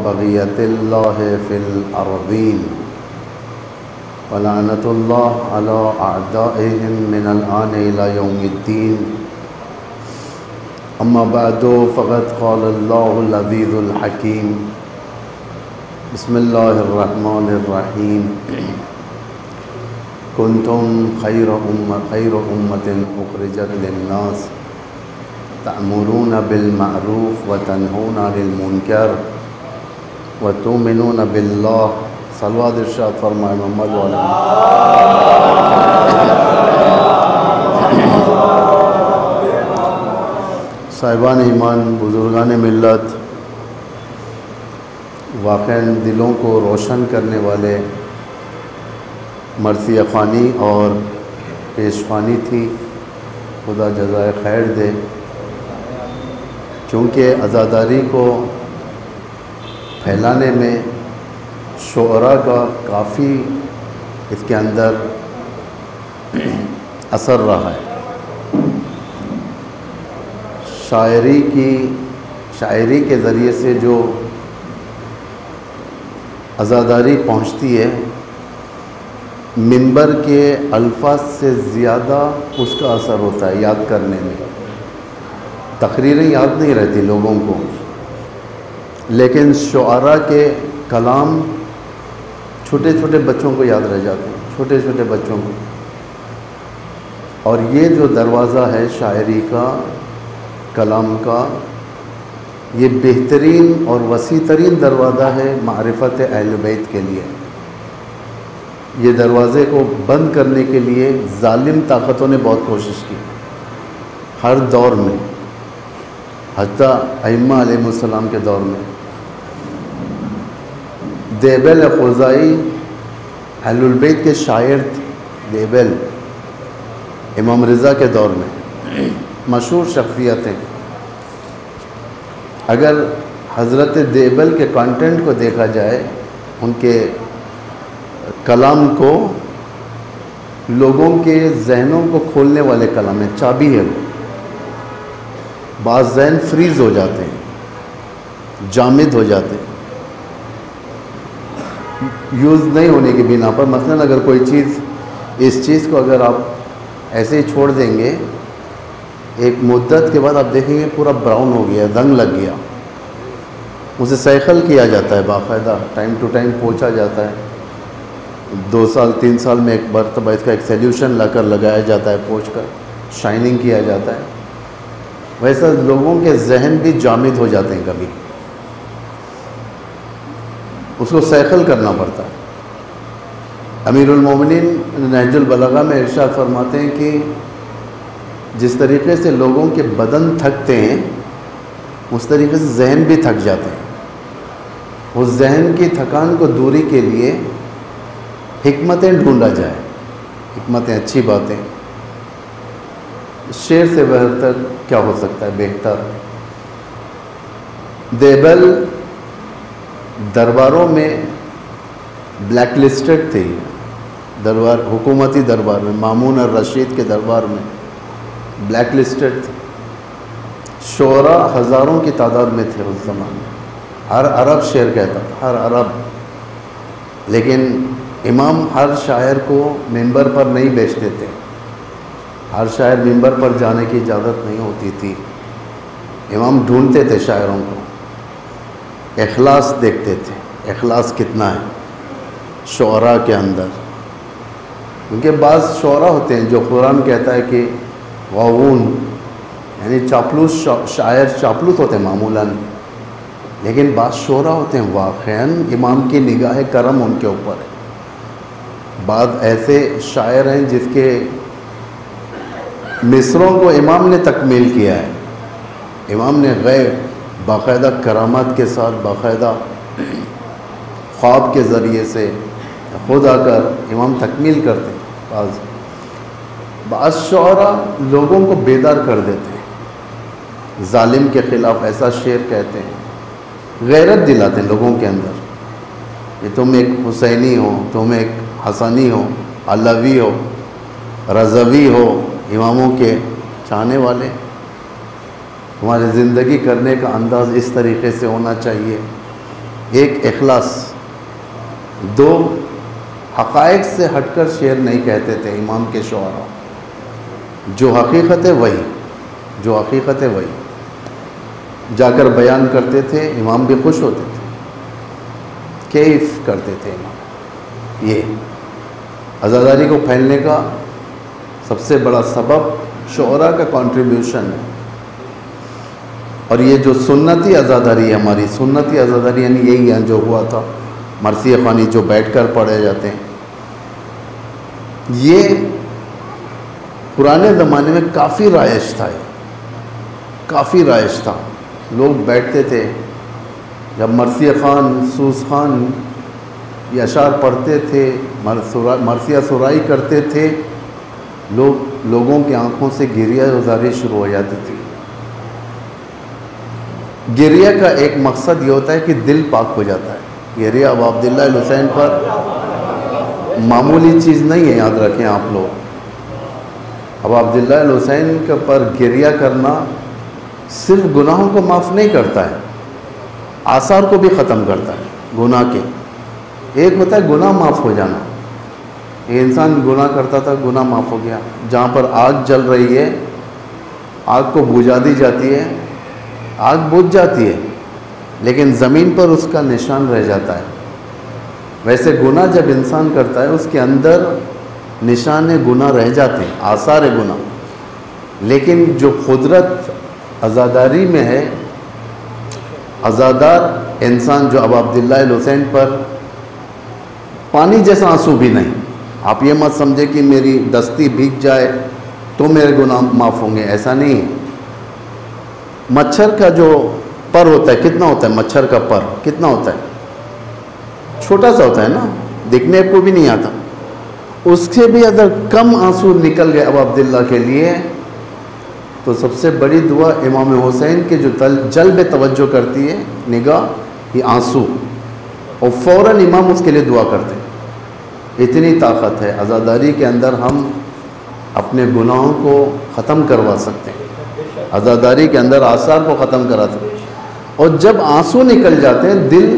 بغية الله في الأرضين ولعنة الله على أعدائهم من الآن إلى يوم الدين أما بعد فقد قال الله العزيز الحكيم بسم الله الرحمن الرحيم كنتم خير أمة أخرجت للناس تأمرون بالمعروف وتنهون عن المنكر وتؤمنون بالله صلوات ارشاد فرمائے محمد علیہ صاحبان ایمان، بزرگان ملت، واقعاً دلوں کو روشن کرنے والے مرثیہ خوانی اور پیشخوانی تھی. خدا جزائے خیر دے. چونکہ عزاداری کو پھیلانے میں شعراء کا کافی اس کے اندر اثر رہا ہے. شاعری کے ذریعے سے جو عزاداری پہنچتی ہے، منبر کے الفاظ سے زیادہ اس کا اثر ہوتا ہے یاد کرنے میں. تقریریں یاد نہیں رہتی لوگوں کو، لیکن شعراء کے کلام چھوٹے چھوٹے بچوں کو یاد رہ جاتے ہیں، چھوٹے چھوٹے بچوں کو. اور یہ جو دروازہ ہے شاعری کا، کلام کا، یہ بہترین اور وسیع ترین دروازہ ہے معرفت اہل بیت کے لیے. یہ دروازے کو بند کرنے کے لیے ظالم طاقتوں نے بہت کوشش کی ہر دور میں، حتیٰ ائمہ علیہ السلام کے دور میں. دیبل خزائی اہل البیت کے شاعر تھے. دیبل امام رضا کے دور میں مشہور شخصیت ہیں. اگر حضرت دیبل کے کانٹینٹ کو دیکھا جائے، ان کے کلام کو، لوگوں کے ذہنوں کو کھولنے والے کلام ہیں، چابی ہے وہ. بعض ذہن فریز ہو جاتے ہیں، جامد ہو جاتے ہیں یوز نہیں ہونے کی بنا پر. مثلا اگر کوئی چیز، اس چیز کو اگر آپ ایسے ہی چھوڑ دیں گے، ایک مدت کے بعد آپ دیکھیں گے پورا براؤن ہو گیا، رنگ لگ گیا. اسے سائیکل کیا جاتا ہے باقاعدہ، ٹائم ٹو ٹائم پوچھا جاتا ہے. 2 سال 3 سال میں ایک مرتبہ اس کا ایک سلیوشن لا کر لگایا جاتا ہے، پوچھ کر شائننگ کیا جاتا ہے. ویسا لوگوں کے ذہن بھی جامد ہو جاتے ہیں، کبھی اس کو سائیکل کرنا پڑتا ہے. امیر المومنین نہج البلاغہ میں ارشاد فرماتے ہیں کہ جس طریقے سے لوگوں کے بدن تھکتے ہیں، اس طریقے سے ذہن بھی تھک جاتے ہیں. اس ذہن کی تھکان کو دوری کے لیے حکمتیں ڈھونڈا جائے، حکمتیں، اچھی باتیں. شعر سے بہتر کیا ہو سکتا ہے، بہتر. دیبل درباروں میں بلیک لسٹڈ تھے. دربار، حکومتی دربار میں، مامون الرشید کے دربار میں بلیک لسٹڈ تھے. شعراء ہزاروں کی تعداد میں تھے اس زمانے. ہر عرب شعر کہتا تھا، ہر عرب. لیکن امام ہر شاعر کو منبر پر نہیں بیچتے تھے. ہر شاعر منبر پر جانے کی اجازت نہیں ہوتی تھی. امام ڈھونڈتے تھے شاعروں کو، اخلاص دیکھتے تھے، اخلاص کتنا ہے شعراء کے اندر. کیونکہ بعض شعراء ہوتے ہیں جو قرآن کہتا ہے کہ غاوون، یعنی چاپلوس شاعر چاپلوس ہوتے ہیں معمولاً. لیکن بعض شعراء ہوتے ہیں واقعاً امام کی نگاہ کرم ان کے اوپر ہے. بعض ایسے شاعر ہیں جس کے مصروں کو امام نے تکمیل کیا ہے. امام نے غیب باقاعدہ کرامات کے ساتھ، باقاعدہ خواب کے ذریعے سے خود آ کر امام تکمیل کرتے ہیں. بعض شعراء لوگوں کو بیدار کر دیتے ہیں، ظالم کے خلاف ایسا شعر کہتے ہیں، غیرت دلاتے ہیں لوگوں کے اندر کہ تم ایک حسینی ہو، تم ایک حسنی ہو، علوی ہو، رضوی ہو، اماموں کے چاہنے والے. تمہاری زندگی کرنے کا انداز اس طریقے سے ہونا چاہیے. ایک اخلاص، دو حقائق سے ہٹ کر شعر نہیں کہتے تھے امام کے شعراء، جو حقیقت ہے وہی، جو حقیقت ہے وہی جا کر بیان کرتے تھے، امام بھی خوش ہوتے تھے، کیف کرتے تھے امام۔ یہ عزاداری کو پھیلنے کا سب سے بڑا سبب شعراء کا کنٹریبیوشن ہے۔ اور یہ جو سنتی عزاداری ہے ہماری، سنتی عزاداری یعنی یہی ہے جو ہوا تھا مرثیہ خوانی جو بیٹھ کر پڑھے جاتے ہیں، یہ پرانے زمانے میں کافی رائج تھا، کافی رائج تھا۔ لوگ بیٹھتے تھے، جب مرثیہ خوان، سوز خوان یہ اشعار پڑھتے تھے، مرثیہ سرائی کرتے تھے، لوگوں کی آنکھوں سے گریہ گزاری شروع ہو جاتی تھی۔ گریہ کا ایک مقصد یہ ہوتا ہے کہ دل پاک ہو جاتا ہے۔ گریہ اب عبداللہ الحسین پر معمولی چیز نہیں ہے، یاد رکھیں آپ لوگ۔ اب عبداللہ الحسین کے پر گریہ کرنا صرف گناہوں کو معاف نہیں کرتا ہے، آثار کو بھی ختم کرتا ہے گناہ کے۔ ایک ہوتا ہے گناہ معاف ہو جانا، یہ انسان گناہ کرتا تھا، گناہ معاف ہو گیا، جہاں پر آگ جل رہی ہے آگ کو بجھا دی جاتی ہے، آگ بجھ جاتی ہے لیکن زمین پر اس کا نشان رہ جاتا ہے۔ ویسے گناہ جب انسان کرتا ہے اس کے اندر نشان گناہ رہ جاتے ہیں، آثار گناہ۔ لیکن جو قدرت عزاداری میں ہے، عزادار انسان جو اب عبداللہ الحسین پر پانی جیسا آنسو بھی نہیں، آپ یہ مت سمجھے کہ میری دستی بھیگ جائے تو میرے گناہ معاف ہوں گے، ایسا نہیں ہے۔ مچھر کا جو پر ہوتا ہے کتنا ہوتا ہے، مچھر کا پر کتنا ہوتا ہے، چھوٹا سا ہوتا ہے نا، دکھنے کو بھی نہیں آتا، اس کے بھی اگر کم آنسو نکل گئے اب عبداللہ کے لیے تو سب سے بڑی دعا امام حسین کے جو جلب توجہ کرتی ہے نگاہ، یہ آنسو، اور فوراً امام اس کے لیے دعا کرتے ہیں۔ اتنی طاقت ہے عزاداری کے اندر، ہم اپنے گناہوں کو ختم کروا سکتے ہیں، عزاداری کے اندر آثار کو ختم کرا سکتے ہیں۔ اور جب آنسو نکل جاتے ہیں دل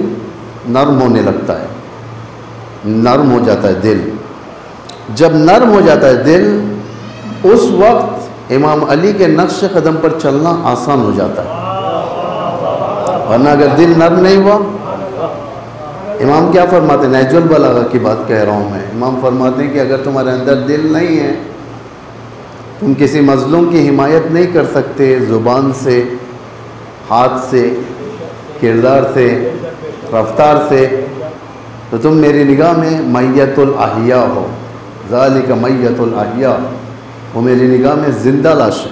نرم ہونے لگتا ہے، نرم ہو جاتا ہے دل۔ جب نرم ہو جاتا ہے دل، اس وقت امام علی کے نقش قدم پر چلنا آسان ہو جاتا ہے، ورنہ اگر دل نرم نہیں ہوا، امام کیا فرماتے ہیں، نہج البلاغہ کی بات کہہ رہا ہوں میں، امام فرماتے ہیں کہ اگر تمہارے اندر دل نہیں ہے، تم کسی مظلوم کی حمایت نہیں کر سکتے زبان سے، ہاتھ سے، کردار سے، رفتار سے، تو تم میری نگاہ میں میت الاحیاء ہو، ذالک میت الاحیاء، وہ میری نگاہ میں زندہ لاش ہے۔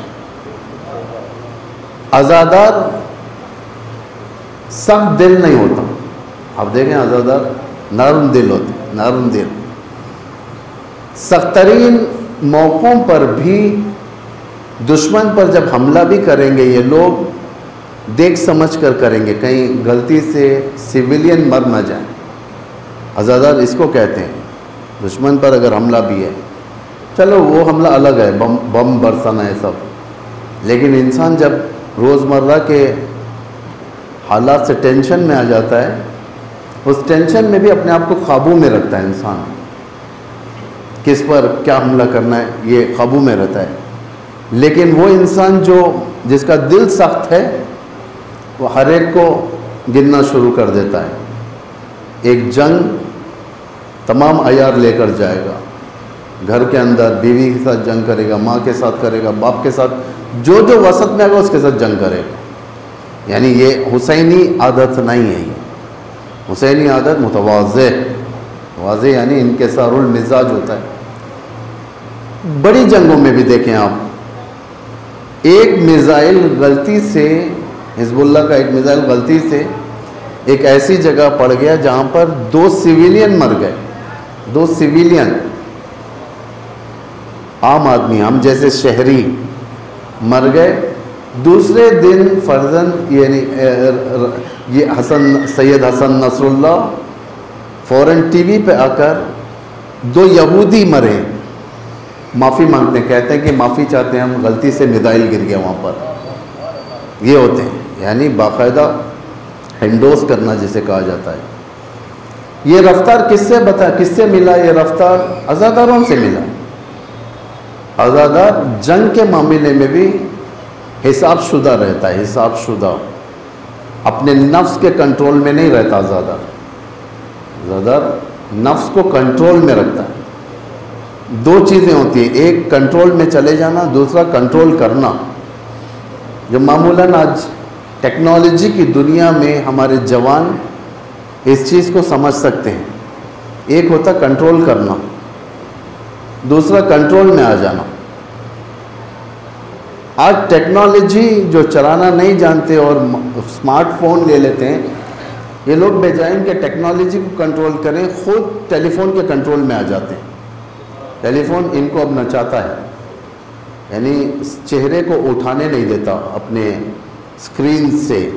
عزادار سخت دل نہیں ہوتا، آپ دیکھیں عزادار نرم دل ہوتے ہیں، نرم دل۔ سخت ترین موقعوں پر بھی دشمن پر جب حملہ بھی کریں گے یہ لوگ دیکھ سمجھ کر کریں گے، کہیں غلطی سے سویلین مر نہ جائیں۔ عزادار اس کو کہتے ہیں، دشمن پر اگر حملہ بھی ہے، چلو وہ حملہ الگ ہے، بم برسانا ہے سب، لیکن انسان جب روزمرہ کے حالات سے ٹینشن میں آ جاتا ہے، اس ٹینشن میں بھی اپنے آپ کو قابو میں رکھتا ہے انسان، کس پر کیا حملہ کرنا ہے یہ قابو میں رہتا ہے۔ لیکن وہ انسان جس کا دل سخت ہے، وہ ہر ایک کو گننا شروع کر دیتا ہے۔ ایک جنگ تمام عیار لے کر جائے گا، گھر کے اندر بیوی کے ساتھ جنگ کرے گا، ماں کے ساتھ کرے گا، باپ کے ساتھ، جو وسط میں آئے گا اس کے ساتھ جنگ کرے گا۔ یعنی یہ حسینی عادت نہیں ہے، یہ حسینی عادت متواضع، واضح یعنی انکسار المزاج ہوتا ہے۔ بڑی جنگوں میں بھی دیکھیں آپ، ایک میزائل غلطی سے، حزب اللہ کا ایک میزائل غلطی سے ایک ایسی جگہ پڑ گیا جہاں پر 2 سویلین مر گئے، 2 سویلین، عام آدمی، ہم جیسے شہری مر گئے۔ دوسرے دن فرزن یعنی یہ سید حسن نصر اللہ فوراً ٹی وی پہ آ کر 2 یہودی مرے، معافی مانگتے ہیں، کہتے ہیں کہ معافی چاہتے ہیں ہم، غلطی سے میزائل گر گیا وہاں پر۔ یہ ہوتے ہیں، یعنی باقاعدہ ہینڈوز کرنا جسے کہا جاتا ہے. یہ رفتار کس سے ملا؟ یہ رفتار عزاداروں سے ملا. عزادار جنگ کے معاملے میں بھی حساب شدہ رہتا ہے، حساب شدہ، اپنے نفس کے کنٹرول میں نہیں رہتا. عزادار نفس کو کنٹرول میں رکھتا ہے. دو چیزیں ہوتی ہیں، ایک کنٹرول میں چلے جانا، دوسرا کنٹرول کرنا. جو معمولاً آج ٹیکنالوجی کی دنیا میں ہمارے جوان اس چیز کو سمجھ سکتے ہیں. ایک ہوتا کنٹرول کرنا، دوسرا کنٹرول میں آ جانا. آج ٹیکنالوجی جو چلانا نہیں جانتے اور اسمارٹ فون لے لیتے ہیں، یہ لوگ بجائے کہ ٹیکنالوجی کو کنٹرول کریں، خود ٹیلی فون کے کنٹرول میں آ جاتے ہیں. ٹیلی فون ان کو اب نچاتا ہے، یعنی چہرے کو اٹھانے نہیں دیتا، اپنے اسکرین سے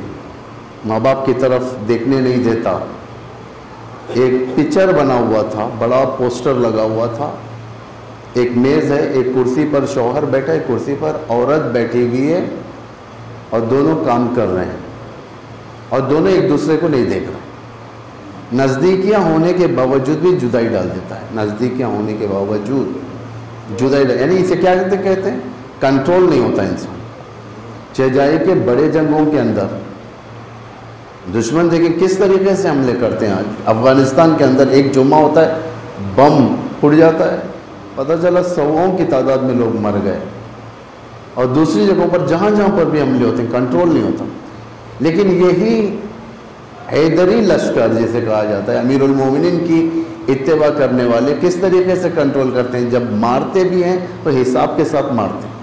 ماں باپ کی طرف دیکھنے نہیں دیتا. ایک پکچر بنا ہوا تھا، بڑا پوسٹر لگا ہوا تھا، ایک میز ہے، ایک کرسی پر شوہر بیٹھا ہے، کرسی پر عورت بیٹھی ہوئی ہے، اور دونوں کام کر رہے ہیں، اور دونوں ایک دوسرے کو نہیں دیکھ رہے. نزدیکیاں ہونے کے باوجود بھی جدائی ڈال دیتا ہے. نزدیکیاں ہونے کے باوجود جدائی یعنی اسے کیا کہتے ہیں؟ کنٹرول نہیں ہوتا انسان. چہجائی کے بڑے جنگوں کے اندر دشمن دیکھیں کس طریقے سے حملے کرتے ہیں. آج افغانستان کے اندر ایک جمعہ ہوتا ہے، بم پھٹ جاتا ہے، پتہ چلا 100 کی تعداد میں لوگ مر گئے. اور دوسری جگہوں پر جہاں پر بھی حملے ہوتے ہیں، کنٹرول نہیں ہوتا. لیکن یہی حیدری لشکر جسے کہا جاتا ہے، امیر المومنین کی اتباع کرنے والے کس طریقے سے کنٹرول کرتے ہیں؟ جب مارتے بھی ہیں تو حساب کے ساتھ مارتے ہیں.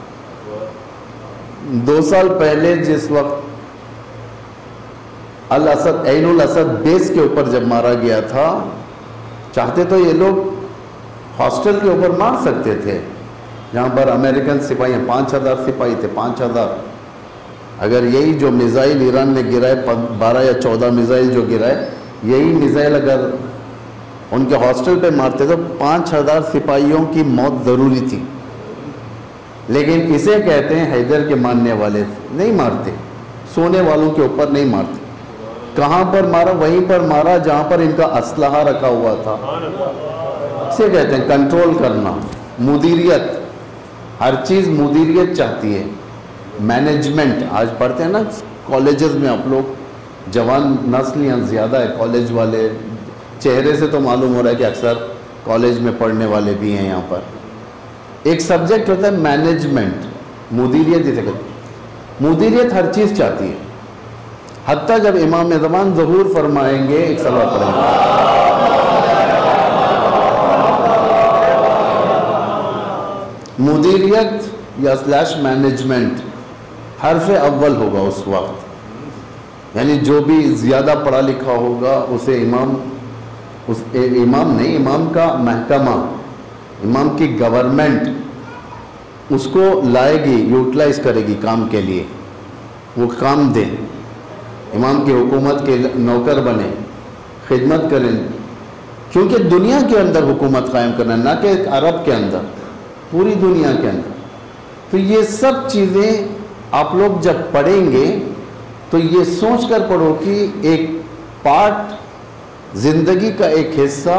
2 سال پہلے جس وقت الاسد عین الاسد بیس کے اوپر جب مارا گیا تھا، چاہتے تو یہ لوگ ہاسٹل کے اوپر مار سکتے تھے، جہاں پر امریکن سپاہی ہیں، 5000 سپاہی تھے، 5000. اگر یہی جو میزائل ایران نے گرائے، 12 یا 14 میزائل جو گرائے، یہی میزائل اگر ان کے ہاسٹل پہ مارتے تو 5000 سپاہیوں کی موت ضروری تھی. لیکن اسے کہتے ہیں حیدر کے ماننے والے نہیں مارتے، سونے والوں کے اوپر نہیں مارتے. کہاں پر مارا؟ وہیں پر مارا جہاں پر ان کا اسلحہ رکھا ہوا تھا. اسے کہتے ہیں کنٹرول کرنا، مدیریت. ہر چیز مدیریت چاہتی ہے، مینجمنٹ. آج پڑھتے ہیں نا کالجز میں، آپ لوگ جوان نسل یہاں زیادہ ہے، کالج والے. چہرے سے تو معلوم ہو رہا ہے کہ اکثر کالج میں پڑھنے والے بھی ہیں. یہاں پر ایک سبجیکٹ ہوتا ہے مینجمنٹ، مدیریت جسے کہتے ہیں. مدیریت ہر چیز چاہتی ہے، حتیٰ جب امام زمان ظہور فرمائیں گے، ایک سوال پڑھیں گے. مدیریت یا / مینجمنٹ حرف اول ہوگا اس وقت، یعنی جو بھی زیادہ پڑھا لکھا ہوگا اسے امام نہیں، امام کا محکمہ، امام کی گورنمنٹ اس کو لائے گی، یوٹیلائز کرے گی کام کے لیے، وہ کام دے. امام کی حکومت کے نوکر بنے، خدمت کریں، کیونکہ دنیا کے اندر حکومت قائم کرنا، نہ کہ عرب کے اندر، پوری دنیا کے اندر. تو یہ سب چیزیں آپ لوگ جب پڑھیں گے تو یہ سوچ کر پڑھو کہ ایک پارٹ، زندگی کا ایک حصہ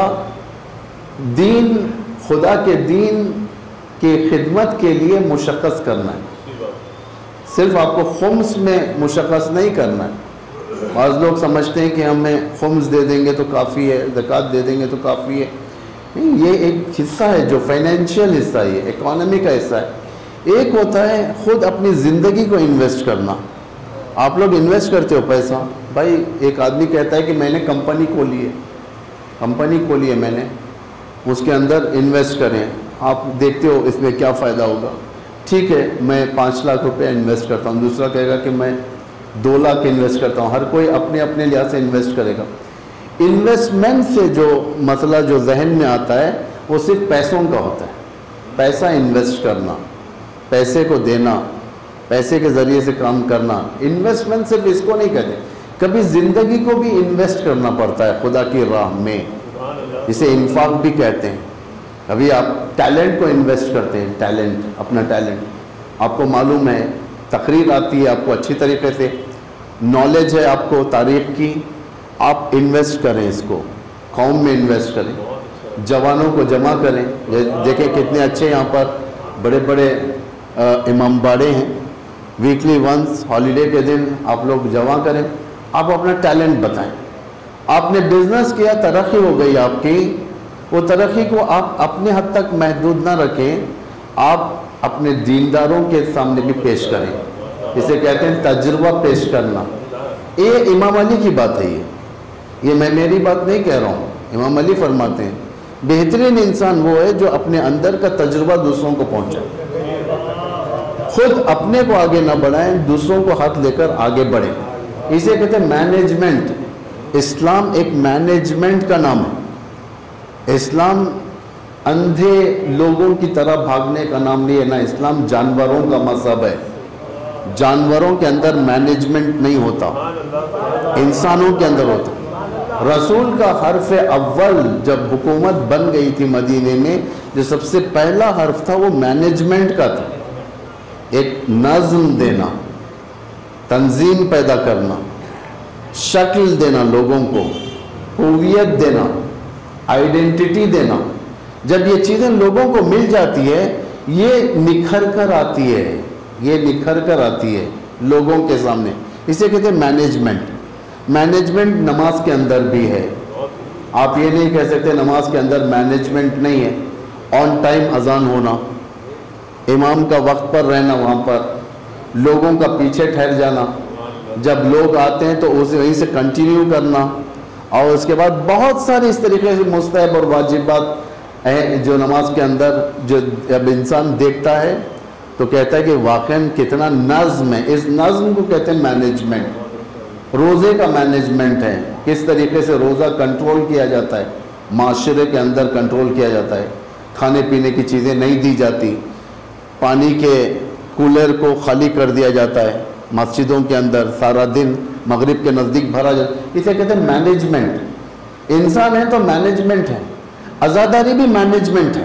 دین، خدا کے دین کی خدمت کے لیے مشخص کرنا ہے. صرف آپ کو خمس میں مشخص نہیں کرنا ہے. بعض لوگ سمجھتے ہیں کہ ہمیں خمس دے دیں گے تو کافی ہے، زکوٰۃ دے دیں گے تو کافی ہے. نہیں، یہ ایک حصہ ہے جو فائنینشیل حصہ ہے، اکانومی کا حصہ ہے. ایک ہوتا ہے خود اپنی زندگی کو انویسٹ کرنا. آپ لوگ انویسٹ کرتے ہو پیسہ. بھائی ایک آدمی کہتا ہے کہ میں نے کمپنی کھولی ہے میں نے، اس کے اندر انویسٹ کریں. آپ دیکھتے ہو اس میں کیا فائدہ ہوگا. ٹھیک ہے، میں 5 لاکھ روپے انویسٹ کرتا ہوں. دوسرا کہے گا کہ میں 2 لاکھ انویسٹ کرتا ہوں. ہر کوئی اپنے اپنے لحاظ سے انویسٹ کرے گا. انویسٹمنٹ سے جو مسئلہ جو ذہن میں آتا ہے وہ صرف پیسوں کا ہوتا ہے. پیسہ انویسٹ کرنا، پیسے کو دینا، پیسے کے ذریعے سے کام کرنا. انویسٹمنٹ صرف اس کو نہیں کہتے، کبھی زندگی کو بھی انویسٹ کرنا پڑتا ہے خدا کی راہ میں. اسے انفاق بھی کہتے ہیں. کبھی آپ ٹیلنٹ کو انویسٹ کرتے ہیں، ٹیلنٹ، اپنا ٹیلنٹ. آپ کو معلوم ہے، تقریر آتی ہے، آپ کو اچھی طریقے سے نالج ہے آپ کو تاریخ کی، آپ انویسٹ کریں، اس کو قوم میں انویسٹ کریں، جوانوں کو جمع کریں. دیکھیں کتنے اچھے یہاں پر بڑے بڑے امام باڑے ہیں. ویکلی ونس ہالیڈے کے دن آپ لوگ جمع کریں، آپ اپنا ٹیلنٹ بتائیں. آپ نے بزنس کیا، ترقی ہو گئی آپ کی، وہ ترقی کو آپ اپنے حد تک محدود نہ رکھیں، آپ اپنے دینداروں کے سامنے بھی پیش کریں. اسے کہتے ہیں تجربہ پیش کرنا. یہ امام علی کی بات ہے. یہ میں میری بات نہیں کہہ رہا ہوں. امام علی فرماتے ہیں بہترین انسان وہ ہے جو اپنے اندر کا تجربہ دوسروں کو پہنچائے. خود اپنے کو آگے نہ بڑھائیں، دوسروں کو ہاتھ لے کر آگے بڑھیں. اسے کہتے ہیں مینجمنٹ. اسلام ایک مینجمنٹ کا نام ہے. اسلام اندھے لوگوں کی طرح بھاگنے کا نام نہیں ہے، نہ اسلام جانوروں کا مذہب ہے. جانوروں کے اندر مینجمنٹ نہیں ہوتا، انسانوں کے اندر ہوتا. رسول کا حرف اول جب حکومت بن گئی تھی مدینے میں، جو سب سے پہلا حرف تھا وہ مینجمنٹ کا تھا. ایک نظم دینا، تنظیم پیدا کرنا، شکل دینا، لوگوں کو ہویت دینا، آئیڈینٹی دینا. جب یہ چیزیں لوگوں کو مل جاتی ہے، یہ نکھر کر آتی ہے، یہ نکھر کر آتی ہے لوگوں کے سامنے. اسے کہتے ہیں مینجمنٹ. مینجمنٹ نماز کے اندر بھی ہے. آپ یہ نہیں کہہ سکتے نماز کے اندر مینجمنٹ نہیں ہے. آن ٹائم اذان ہونا، امام کا وقت پر رہنا، وہاں پر لوگوں کا پیچھے ٹھہر جانا، جب لوگ آتے ہیں تو اسے وہیں سے کنٹینیو کرنا. اور اس کے بعد بہت سارے اس طریقے سے مستحب اور واجبات ہیں جو نماز کے اندر جو جب انسان دیکھتا ہے تو کہتا ہے کہ واقعاً کتنا نظم ہے. اس نظم کو کہتے ہیں مینجمنٹ. روزے کا مینجمنٹ ہے، کس طریقے سے روزہ کنٹرول کیا جاتا ہے، معاشرے کے اندر کنٹرول کیا جاتا ہے. کھانے پینے کی چیزیں نہیں دی جاتی، پانی کے کولر کو خالی کر دیا جاتا ہے مسجدوں کے اندر، سارا دن مغرب کے نزدیک بھرا جاتا ہے. اسے کہتے ہیں مینجمنٹ. انسان ہے تو مینجمنٹ ہے. عزاداری بھی مینجمنٹ ہے.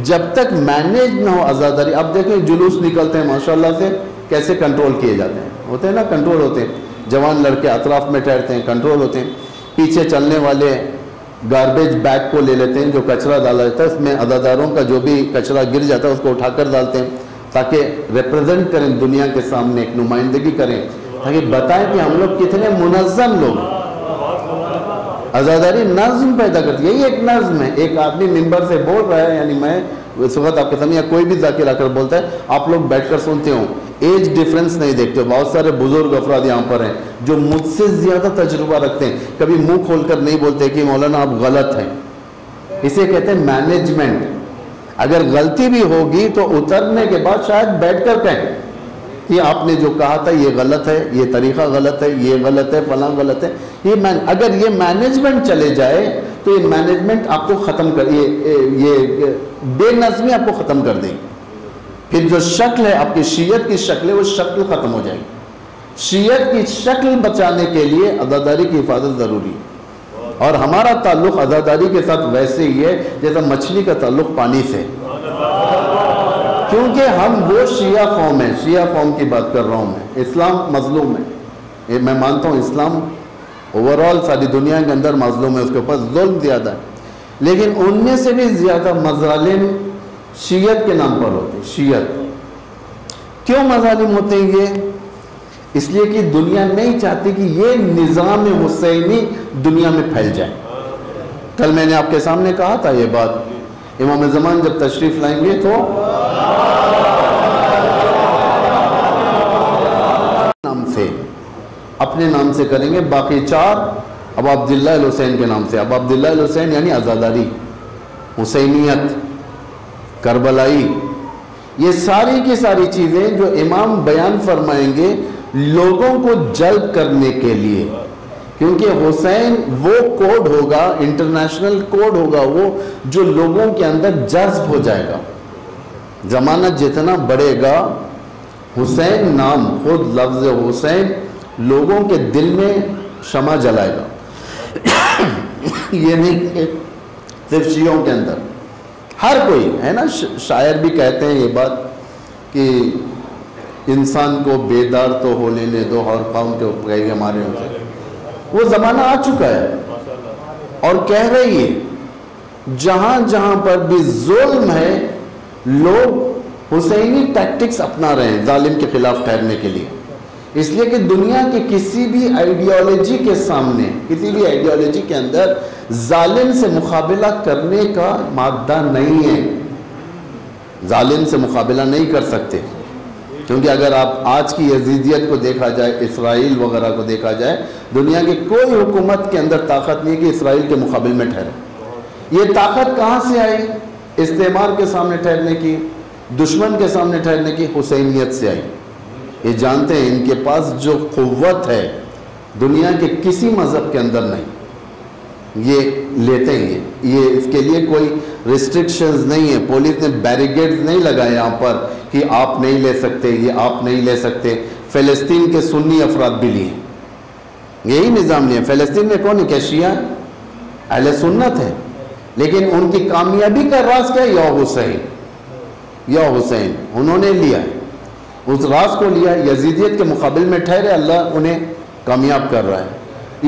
جب تک مینیج نہ ہو عزاداری، اب دیکھیں جلوس نکلتے ہیں ماشاءاللہ سے کیسے کنٹرول کیے جاتے ہیں. ہوتے ہیں نا، کنٹرول ہوتے ہیں. جوان لڑکے اطراف میں ٹھہرتے ہیں، کنٹرول ہوتے ہیں. پیچھے چلنے والے گاربیج بیگ کو لے لیتے ہیں جو کچرا ڈالا جاتا ہے، اس میں عزاداروں کا جو بھی کچرا گر جاتا ہے اس کو اٹھا کر ڈالتے ہیں تاکہ ریپرزینٹ کریں دنیا کے سامنے، ایک نمائندگی کریں، تاکہ بتائیں کہ ہم لوگ کتنے منظم لوگ. عزاداری نظم پیدا کرتی ہے. یہی ایک نظم ہے. ایک آدمی منبر سے بول رہا ہے، یعنی میں اس وقت آپ کے سامنے یا کوئی بھی ذاکر آ کر بولتا ہے، آپ لوگ بیٹھ کر سنتے ہوں، ایج ڈیفرنس نہیں دیکھتے ہو. بہت سارے بزرگ افراد یہاں پر ہیں جو مجھ سے زیادہ تجربہ رکھتے ہیں، کبھی منہ کھول کر نہیں بولتے کہ مولانا آپ غلط ہیں. اسے کہتے ہیں مینجمنٹ. اگر غلطی بھی ہوگی تو اترنے کے بعد شاید بیٹھ کر کہیں کہ آپ نے جو کہا تھا یہ غلط ہے، یہ طریقہ غلط ہے، یہ غلط ہے، فلاں غلط ہے. اگر یہ مینجمنٹ چلے جائے تو یہ مینجمنٹ آپ کو ختم کر، یہ بے نظمی آپ کو ختم کر دے گی. پھر جو شکل ہے آپ کی شیعت کی شکل ہے، وہ شکل ختم ہو جائے گی. شیعت کی شکل بچانے کے لیے عزاداری کی حفاظت ضروری ہے. اور ہمارا تعلق عزاداری کے ساتھ ویسے ہی ہے جیسا مچھلی کا تعلق پانی سے، کیونکہ ہم وہ شیعہ قوم ہیں. شیعہ قوم کی بات کر رہا ہوں میں. اسلام مظلوم ہے، میں مانتا ہوں اسلام اوورال ساری دنیا کے اندر مظلوم ہے، اس کے اوپر ظلم زیادہ ہے. لیکن ان میں سے بھی زیادہ مظالم شیعت کے نام پر ہوتے ہیں. شیعت کیوں مظالم ہوتے ہیں؟ یہ اس لیے کہ دنیا نہیں چاہتی کہ یہ نظام حسینی دنیا میں پھیل جائے. کل میں نے آپ کے سامنے کہا تھا یہ بات، امام زمان جب تشریف لائیں گے تو نام سے، اپنے نام سے کریں گے. باقی 4 اب عبداللہ الحسین کے نام سے. اب عبداللہ الحسین یعنی عزاداری، حسینیت، کربلائی، یہ ساری کی ساری چیزیں جو امام بیان فرمائیں گے لوگوں کو جلب کرنے کے لیے. کیونکہ حسین وہ کوڈ ہوگا، انٹرنیشنل کوڈ ہوگا وہ، جو لوگوں کے اندر جذب ہو جائے گا. زمانہ جتنا بڑھے گا، حسین نام، خود لفظ حسین لوگوں کے دل میں شمع جلائے گا. یہ نہیں کہ صرف شیعوں کے اندر، ہر کوئی ہے نا. شاعر بھی کہتے ہیں یہ بات کہ انسان کو بیدار تو ہو لینے دو اور قوم کے اوپر گئے ہمارے یہاں سے. وہ زمانہ آ چکا ہے اور کہہ رہی ہے جہاں جہاں پر بھی ظلم ہے لوگ حسینی ٹیکٹکس اپنا رہے ہیں ظالم کے خلاف ٹھہرنے کے لیے. اس لیے کہ دنیا کے کسی بھی آئیڈیالوجی کے سامنے، کسی بھی آئیڈیالوجی کے اندر ظالم سے مقابلہ کرنے کا مادہ نہیں ہے. ظالم سے مقابلہ نہیں کر سکتے، کیونکہ اگر آپ آج کی یزیدیت کو دیکھا جائے، اسرائیل وغیرہ کو دیکھا جائے، دنیا کی کوئی حکومت کے اندر طاقت نہیں ہے کہ اسرائیل کے مقابل میں ٹھہرے. یہ طاقت کہاں سے آئی؟ استعمار کے سامنے ٹھہرنے کی، دشمن کے سامنے ٹھہرنے کی، حسینیت سے آئی. یہ جانتے ہیں ان کے پاس جو قوت ہے دنیا کے کسی مذہب کے اندر نہیں. یہ لیتے ہیں، یہ اس کے لیے کوئی ریسٹرکشنز نہیں ہے. پولیس نے بیریگیڈز نہیں لگائے یہاں پر کہ آپ نہیں لے سکتے، یہ آپ نہیں لے سکتے. فلسطین کے سنی افراد بھی لیے، یہی نظام نہیں ہے. فلسطین میں کون ہے؟ کیا شیعہ اہل سنت ہے، لیکن ان کی کامیابی کا راز کیا ہے؟ یا حسین انہوں نے لیا ہے، اس راز کو لیا. یزیدیت کے مقابل میں ٹھہرے، اللہ انہیں کامیاب کر رہا ہے.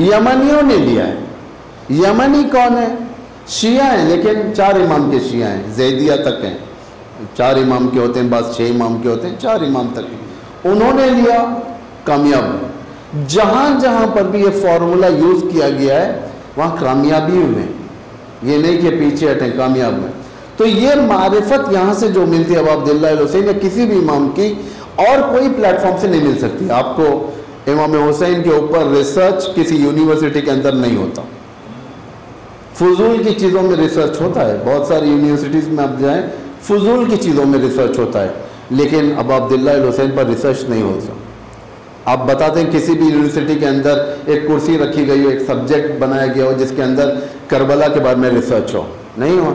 یمنیوں نے لیا ہے. یمنی کون ہے؟ شیعہ ہیں، لیکن 4 امام کے شیعہ ہیں، زیدیہ تک ہیں. 4 امام کے ہوتے ہیں، بعض 6 امام کے ہوتے ہیں، 4 امام تک ہیں. انہوں نے لیا، کامیاب. جہاں جہاں پر بھی یہ فارمولا یوز کیا گیا ہے وہاں کامیابی ہوئے. یہ نہیں کہ پیچھے ہٹیں، کامیاب ہوئے. تو یہ معرفت یہاں سے جو ملتی ہے اب عبداللہ الحسین یا کسی بھی امام کی اور کوئی پلیٹ فارم سے نہیں مل سکتی. آپ کو امام حسین کے اوپر ریسرچ کسی یونیورسٹی کے اندر نہیں ہوتا. فضول کی چیزوں میں ریسرچ ہوتا ہے، بہت ساری یونیورسٹیز میں آپ جائیں فضول کی چیزوں میں ریسرچ ہوتا ہے، لیکن اب عبداللہ الحسین پر ریسرچ نہیں ہوتا. آپ بتاتے ہیں کسی بھی یونیورسٹی کے اندر ایک کرسی رکھی گئی ہو، ایک سبجیکٹ بنایا گیا ہو جس کے اندر کربلا کے بارے میں ریسرچ ہو، نہیں ہو.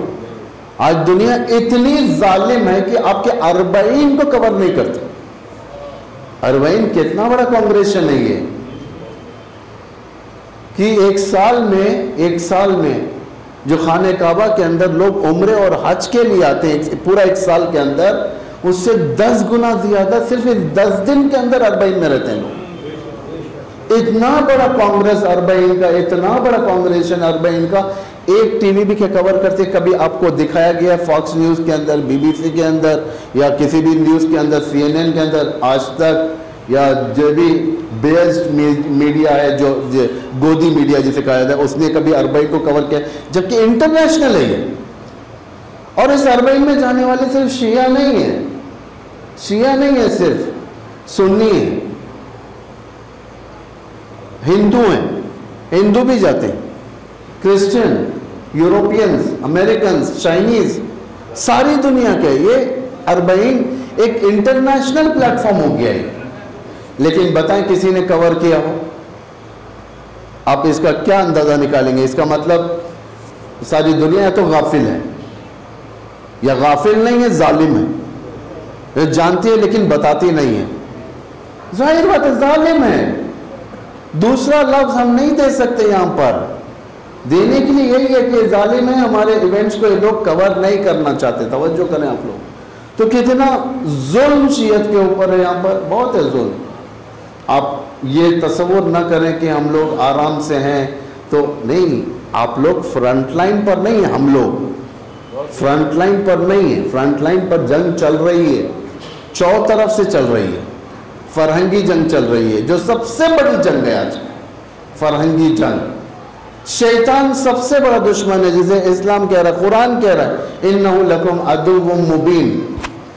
آج دنیا اتنی ظالم ہے کہ آپ کے 40 کو کور نہیں کرتے. 40 کتنا بڑا کانگریشن ہے یہ کہ ایک سال میں جو خانہ کعبہ کے اندر لوگ عمرے اور حج کے لیے آتے ہیں پورا 1 سال کے اندر، اس سے 10 گنا زیادہ صرف 10 دن کے اندر 40 میں رہتے ہیں لوگ. اتنا بڑا کانگریس 40 کا، اتنا بڑا کانگریشن 40 کا. ایک ٹی وی بھی کور کرتے، کبھی آپ کو دکھایا گیا فاکس نیوز کے اندر، BBC کے اندر، یا کسی بھی نیوز کے اندر، CNN کے اندر، آج تک، یا جو بھی بیسڈ میڈیا ہے، جو گودی میڈیا جسے کہا جاتا ہے، اس نے کبھی 40 کو کور کیا؟ جبکہ انٹرنیشنل ہے یہ. اور اس 40 میں جانے والے صرف شیعہ نہیں ہیں، صرف سنی ہیں، ہندو ہیں، ہندو بھی جاتے ہیں، کرسچن، یوروپینز، امریکنز، چائنیز، ساری دنیا کے. یہ 40 ایک انٹرنیشنل پلیٹ فارم ہو گیا ہے. لیکن بتائیں کسی نے کور کیا ہو؟ آپ اس کا کیا اندازہ نکالیں گے؟ اس کا مطلب ساری دنیا تو غافل ہے، یا غافل نہیں ہے، ظالم ہے. یہ جانتی ہے لیکن بتاتی نہیں ہے. ظاہر بات ہے ظالم ہے. دوسرا لفظ ہم نہیں دے سکتے یہاں پر. دینے کے لیے یہی ہے کہ ظالم ہے. ہمارے ایونٹس کو یہ لوگ کور نہیں کرنا چاہتے. توجہ کریں آپ لوگ. تو کتنا ظلم شیعت کے اوپر ہے یہاں پر، بہت ہے ظلم. آپ یہ تصور نہ کریں کہ ہم لوگ آرام سے ہیں، تو نہیں. آپ لوگ فرنٹ لائن پر نہیں ہیں، ہم لوگ فرنٹ لائن پر نہیں ہیں. فرنٹ لائن پر جنگ چل رہی ہے، چو طرف سے چل رہی ہے. فرہنگی جنگ چل رہی ہے، جو سب سے بڑی جنگ ہے آج. فرہنگی جنگ. شیطان سب سے بڑا دشمن ہے، جسے اسلام کہہ رہا ہے، قرآن کہہ رہا ہے اِنَّهُ لَكُمْ عَدُوٌّ مُبِينٌ.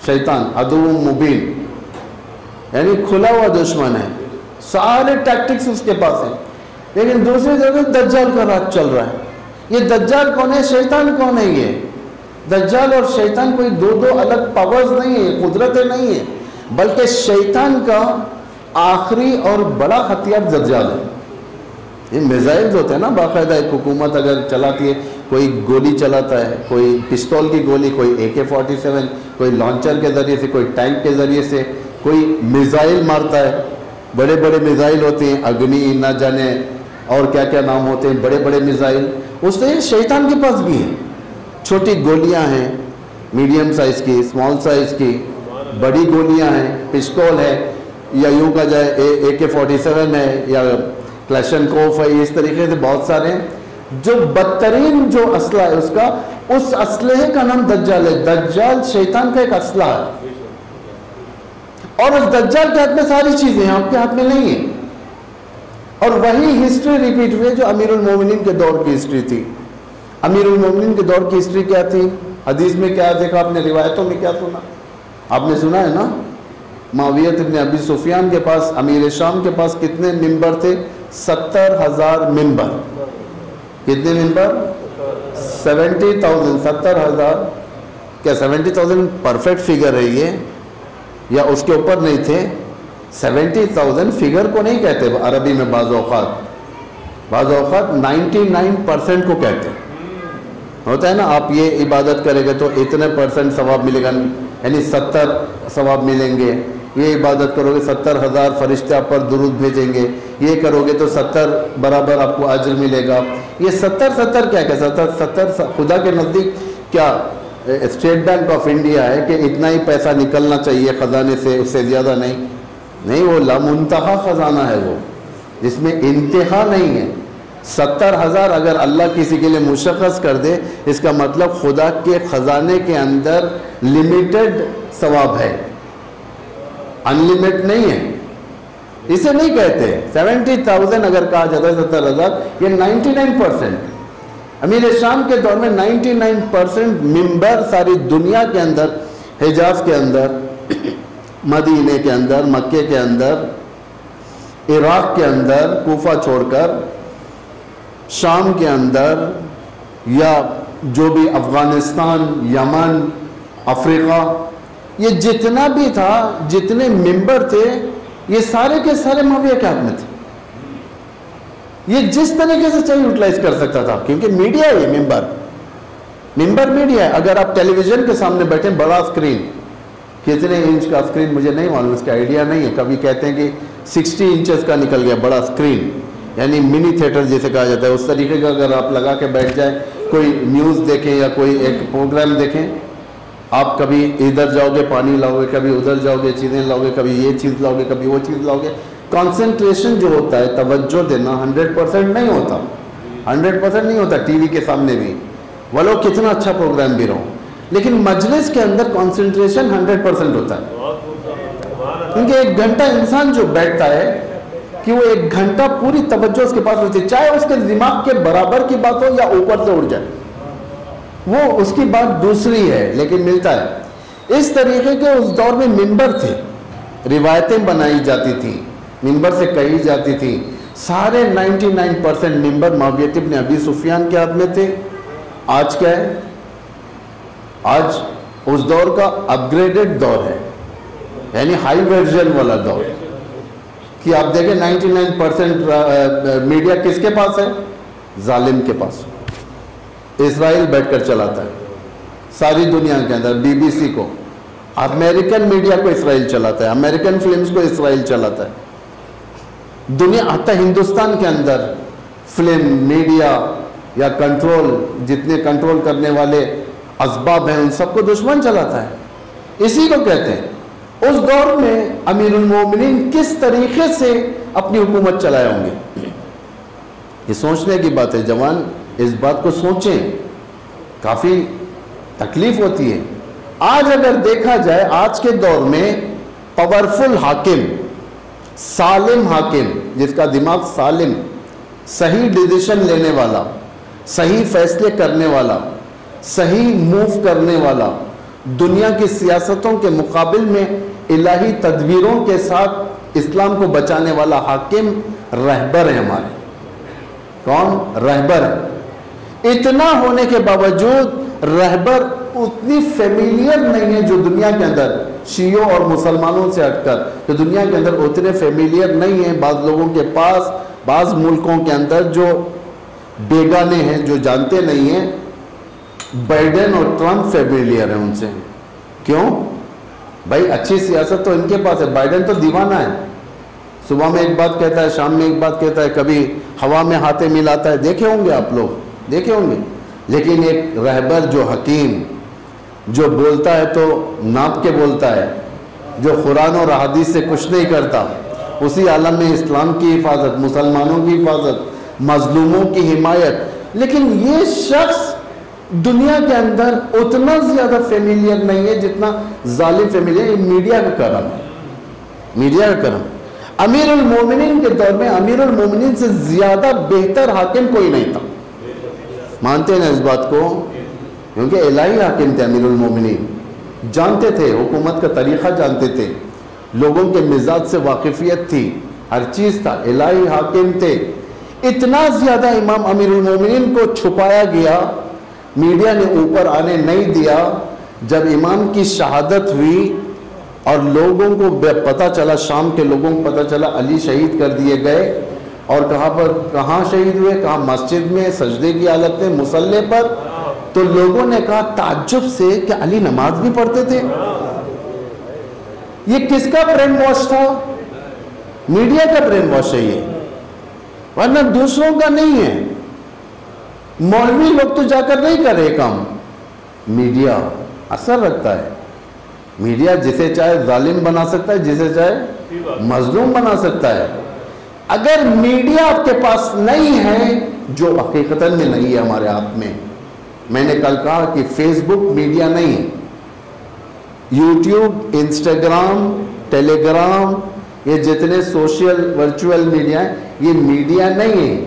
شیطان عدو مبین، یعنی کھلا ہوا دشمن ہے. سارے ٹیکٹکس اس کے پاس ہیں. لیکن دوسری جگہ دجال کا راج چل رہا ہے. یہ دجال کون ہے؟ شیطان کون ہے؟ یہ دجال اور شیطان کوئی دو الگ پاورز نہیں ہیں، قدرتیں نہیں ہیں، بلکہ شیطان کا آخری اور بڑا ہتھیار دجال ہے. یہ میزائلز ہوتے ہیں نا، باقاعدہ ایک حکومت اگر چلاتی ہے، کوئی گولی چلاتا ہے، کوئی پستول کی گولی، کوئی AK-47، کوئی لانچر کے ذریعے سے، کوئی ٹینک کے ذریعے سے، کوئی میزائل مارتا ہے. بڑے بڑے میزائل ہوتے ہیں، اگنی، نہ جانے اور کیا کیا نام ہوتے ہیں، بڑے بڑے میزائل. اس سے شیطان کے پاس بھی ہیں. چھوٹی گولیاں ہیں، میڈیم سائز کی، اسمال سائز کی، بڑی گولیاں ہیں، پسٹول ہے، یا یوں کہا جائے AK-47 ہے یا کلاشنکوف ہے، اس طریقے سے بہت سارے ہیں. جو بدترین جو اسلحہ ہے اس کا، اس اسلحے کا نام دجال ہے. دجال شیطان کا ایک اسلحہ ہے، اور اس دجال کے ہاتھ میں ساری چیزیں ہیں، آپ کے ہاتھ میں نہیں ہیں. اور وہی ہسٹری ریپیٹ ہوئی جو امیر المومنین کے دور کی ہسٹری تھی. امیر المومنین کے دور کی ہسٹری کیا تھی؟ حدیث میں کیا دیکھا آپ نے، روایتوں میں کیا سنا؟ آپ نے سنا ہے نا، معاویہ ابن ابی سفیان کے پاس، امیر شام کے پاس کتنے ممبر تھے؟ 70,000 ممبر. کتنے ممبر؟ 70,000. 70,000. کیا 70,000 پرفیکٹ فگر ہے یہ، یا اس کے اوپر نہیں تھے؟ 70,000 فگر کو نہیں کہتے عربی میں، بعض اوقات 99% کو کہتے ہیں. ہوتا ہے نا، آپ یہ عبادت کریں گے تو اتنے % ثواب ملے گا، یعنی 70 ثواب ملیں گے. یہ عبادت کرو گے 70,000 فرشتے آپ پر درود بھیجیں گے. یہ کرو گے تو 70 برابر آپ کو اجر ملے گا. یہ 70 کیا کہ 70 خدا کے نزدیک کیا اسٹیٹ بینک آف انڈیا ہے کہ اتنا ہی پیسہ نکلنا چاہیے خزانے سے، اس سے زیادہ نہیں. وہ لامنتہا خزانہ ہے، وہ جس میں انتہا نہیں ہے. 70,000 اگر اللہ کسی کے لیے مشخص کر دے، اس کا مطلب خدا کے خزانے کے اندر لمیٹڈ ثواب ہے، انلیمٹ نہیں ہے. اسے نہیں کہتے 70,000 اگر کہا جاتا ہے 70,000، یہ 99%. امیر شام کے دور میں 99% ممبر ساری دنیا کے اندر، حجاز کے اندر، مدینے کے اندر، مکے کے اندر، عراق کے اندر، کوفہ چھوڑ کر شام کے اندر، یا جو بھی افغانستان، یمن، افریقہ، یہ جتنا بھی تھا، جتنے ممبر تھے، یہ سارے کے سارے معاویہ کے ہاتھ میں تھے. یہ جس طریقے سے چاہیے یوٹیلائز کر سکتا تھا، کیونکہ میڈیا ہے، ممبر میڈیا ہے. اگر آپ ٹیلی ویژن کے سامنے بیٹھیں، بڑا اسکرین، کتنے انچ کا اسکرین مجھے نہیں معلوم، اس کا آئیڈیا نہیں ہے. کبھی کہتے ہیں کہ 60 انچز کا نکل گیا بڑا اسکرین، یعنی منی تھیٹر جیسے کہا جاتا ہے. اس طریقے کا اگر آپ لگا کے بیٹھ جائیں، کوئی نیوز دیکھیں یا کوئی ایک پروگرام دیکھیں، آپ کبھی ادھر جاؤ گے پانی لاؤ گے، کبھی ادھر جاؤ گے چیزیں لاؤ گے، کبھی یہ چیز لاؤ گے، کبھی وہ چیز لاؤ گے. کانسنٹریشن جو ہوتا ہے، توجہ دینا 100% نہیں ہوتا، 100% نہیں ہوتا. ٹی وی کے سامنے بھی ولو کتنا اچھا پروگرام بھی رہو، لیکن مجلس کے اندر کانسنٹریشن 100% ہوتا ہے. کیونکہ 1 گھنٹہ انسان جو بیٹھتا ہے کہ وہ 1 گھنٹہ پوری توجہ اس کے پاس ہوتی ہے، چاہے اس کے دماغ کے برابر کی بات ہو یا اوپر سے اڑ جائے، وہ اس کی بات دوسری ہے، لیکن ملتا ہے. اس طریقے کے اس دور میں ممبر تھے، روایتیں بنائی جاتی تھیں، ممبر سے کہی جاتی تھی. سارے 99% ممبر معاویہ ابن ابی سفیان کے ہاتھ میں تھے. آج کیا ہے؟ آج اس دور کا اپ گریڈڈ دور ہے، یعنی ہائی ورژن والا دور، کہ آپ دیکھیں 99% میڈیا کس کے پاس ہے؟ ظالم کے پاس. اسرائیل بیٹھ کر چلاتا ہے ساری دنیا کے اندر. BBC کو، امریکن میڈیا کو اسرائیل چلاتا ہے، امریکن فلمز کو اسرائیل چلاتا ہے. دنیا حتی ہندوستان کے اندر فلم، میڈیا یا کنٹرول، جتنے کنٹرول کرنے والے اسباب ہیں، ان سب کو دشمن چلاتا ہے. اسی کو کہتے ہیں. اس دور میں امیر المومنین کس طریقے سے اپنی حکومت چلائے ہوں گے؟ یہ سوچنے کی بات ہے. جوان اس بات کو سوچیں، کافی تکلیف ہوتی ہے. آج اگر دیکھا جائے، آج کے دور میں پاورفل حاکم، سالم حاکم، جس کا دماغ سالم، صحیح ڈیسیشن لینے والا، صحیح فیصلے کرنے والا، صحیح موو کرنے والا، دنیا کی سیاستوں کے مقابل میں الہی تدبیروں کے ساتھ اسلام کو بچانے والا حاکم رہبر ہے ہمارے. کون؟ رہبر ہے. اتنا ہونے کے باوجود رہبر اتنی فیملیئر نہیں ہے، جو دنیا کے اندر شیعوں اور مسلمانوں سے ہٹ کر جو دنیا کے اندر اتنے فیملیئر نہیں ہیں. بعض لوگوں کے پاس، بعض ملکوں کے اندر جو بیگانے ہیں، جو جانتے نہیں ہیں، بائیڈن اور ٹرمپ فیملیئر ہیں ان سے. کیوں؟ بھائی اچھی سیاست تو ان کے پاس ہے. بائیڈن تو دیوانہ ہے، صبح میں ایک بات کہتا ہے، شام میں ایک بات کہتا ہے، کبھی ہوا میں ہاتھیں ملاتا ہے. دیکھے ہوں گے آپ لوگ، دیکھے ہوں گے. لیکن ایک رہبر جو حکیم، جو بولتا ہے تو ناپ کے بولتا ہے، جو قرآن اور حدیث سے کچھ نہیں کرتا، اسی عالم میں اسلام کی حفاظت، مسلمانوں کی حفاظت، مظلوموں کی حمایت. لیکن یہ شخص دنیا کے اندر اتنا زیادہ فیملیئر نہیں ہے جتنا ظالم فیملیئر. یہ میڈیا کا کرم ہے، میڈیا کا کرم. امیر المومنین کے دور میں امیر المومنین سے زیادہ بہتر حاکم کوئی نہیں تھا. مانتے ہیں اس بات کو؟ کیونکہ الہی حاکم تھے امیر المومنین. جانتے تھے حکومت کا طریقہ، جانتے تھے لوگوں کے مزاج سے واقفیت تھی، ہر چیز تھا. الہی حاکم تھے. اتنا زیادہ امام امیر المومنین کو چھپایا گیا، میڈیا نے اوپر آنے نہیں دیا. جب امام کی شہادت ہوئی اور لوگوں کو پتہ چلا، شام کے لوگوں کو پتہ چلا علی شہید کر دیے گئے، اور کہاں شہید ہوئے؟ کہاں؟ مسجد میں سجدے کی حالت میں مصلی پر. تو لوگوں نے کہا تعجب سے کہ علی نماز بھی پڑھتے تھے. یہ کس کا برین واش تھا؟ میڈیا کا برین واش ہے یہ، ورنہ دوسروں کا نہیں ہے. مولوی لوگ تو جا کر نہیں کر رہے کام. میڈیا اثر رکھتا ہے. میڈیا جسے چاہے ظالم بنا سکتا ہے، جسے چاہے مظلوم بنا سکتا ہے. اگر میڈیا آپ کے پاس نہیں ہے، جو حقیقتاً میں نہیں ہے ہمارے ہاتھ میں. میں نے کل کہا کہ فیس بک میڈیا نہیں ہے، یوٹیوب، انسٹاگرام، ٹیلی گرام، یہ جتنے سوشل ورچوئل میڈیا ہیں، یہ میڈیا نہیں ہے.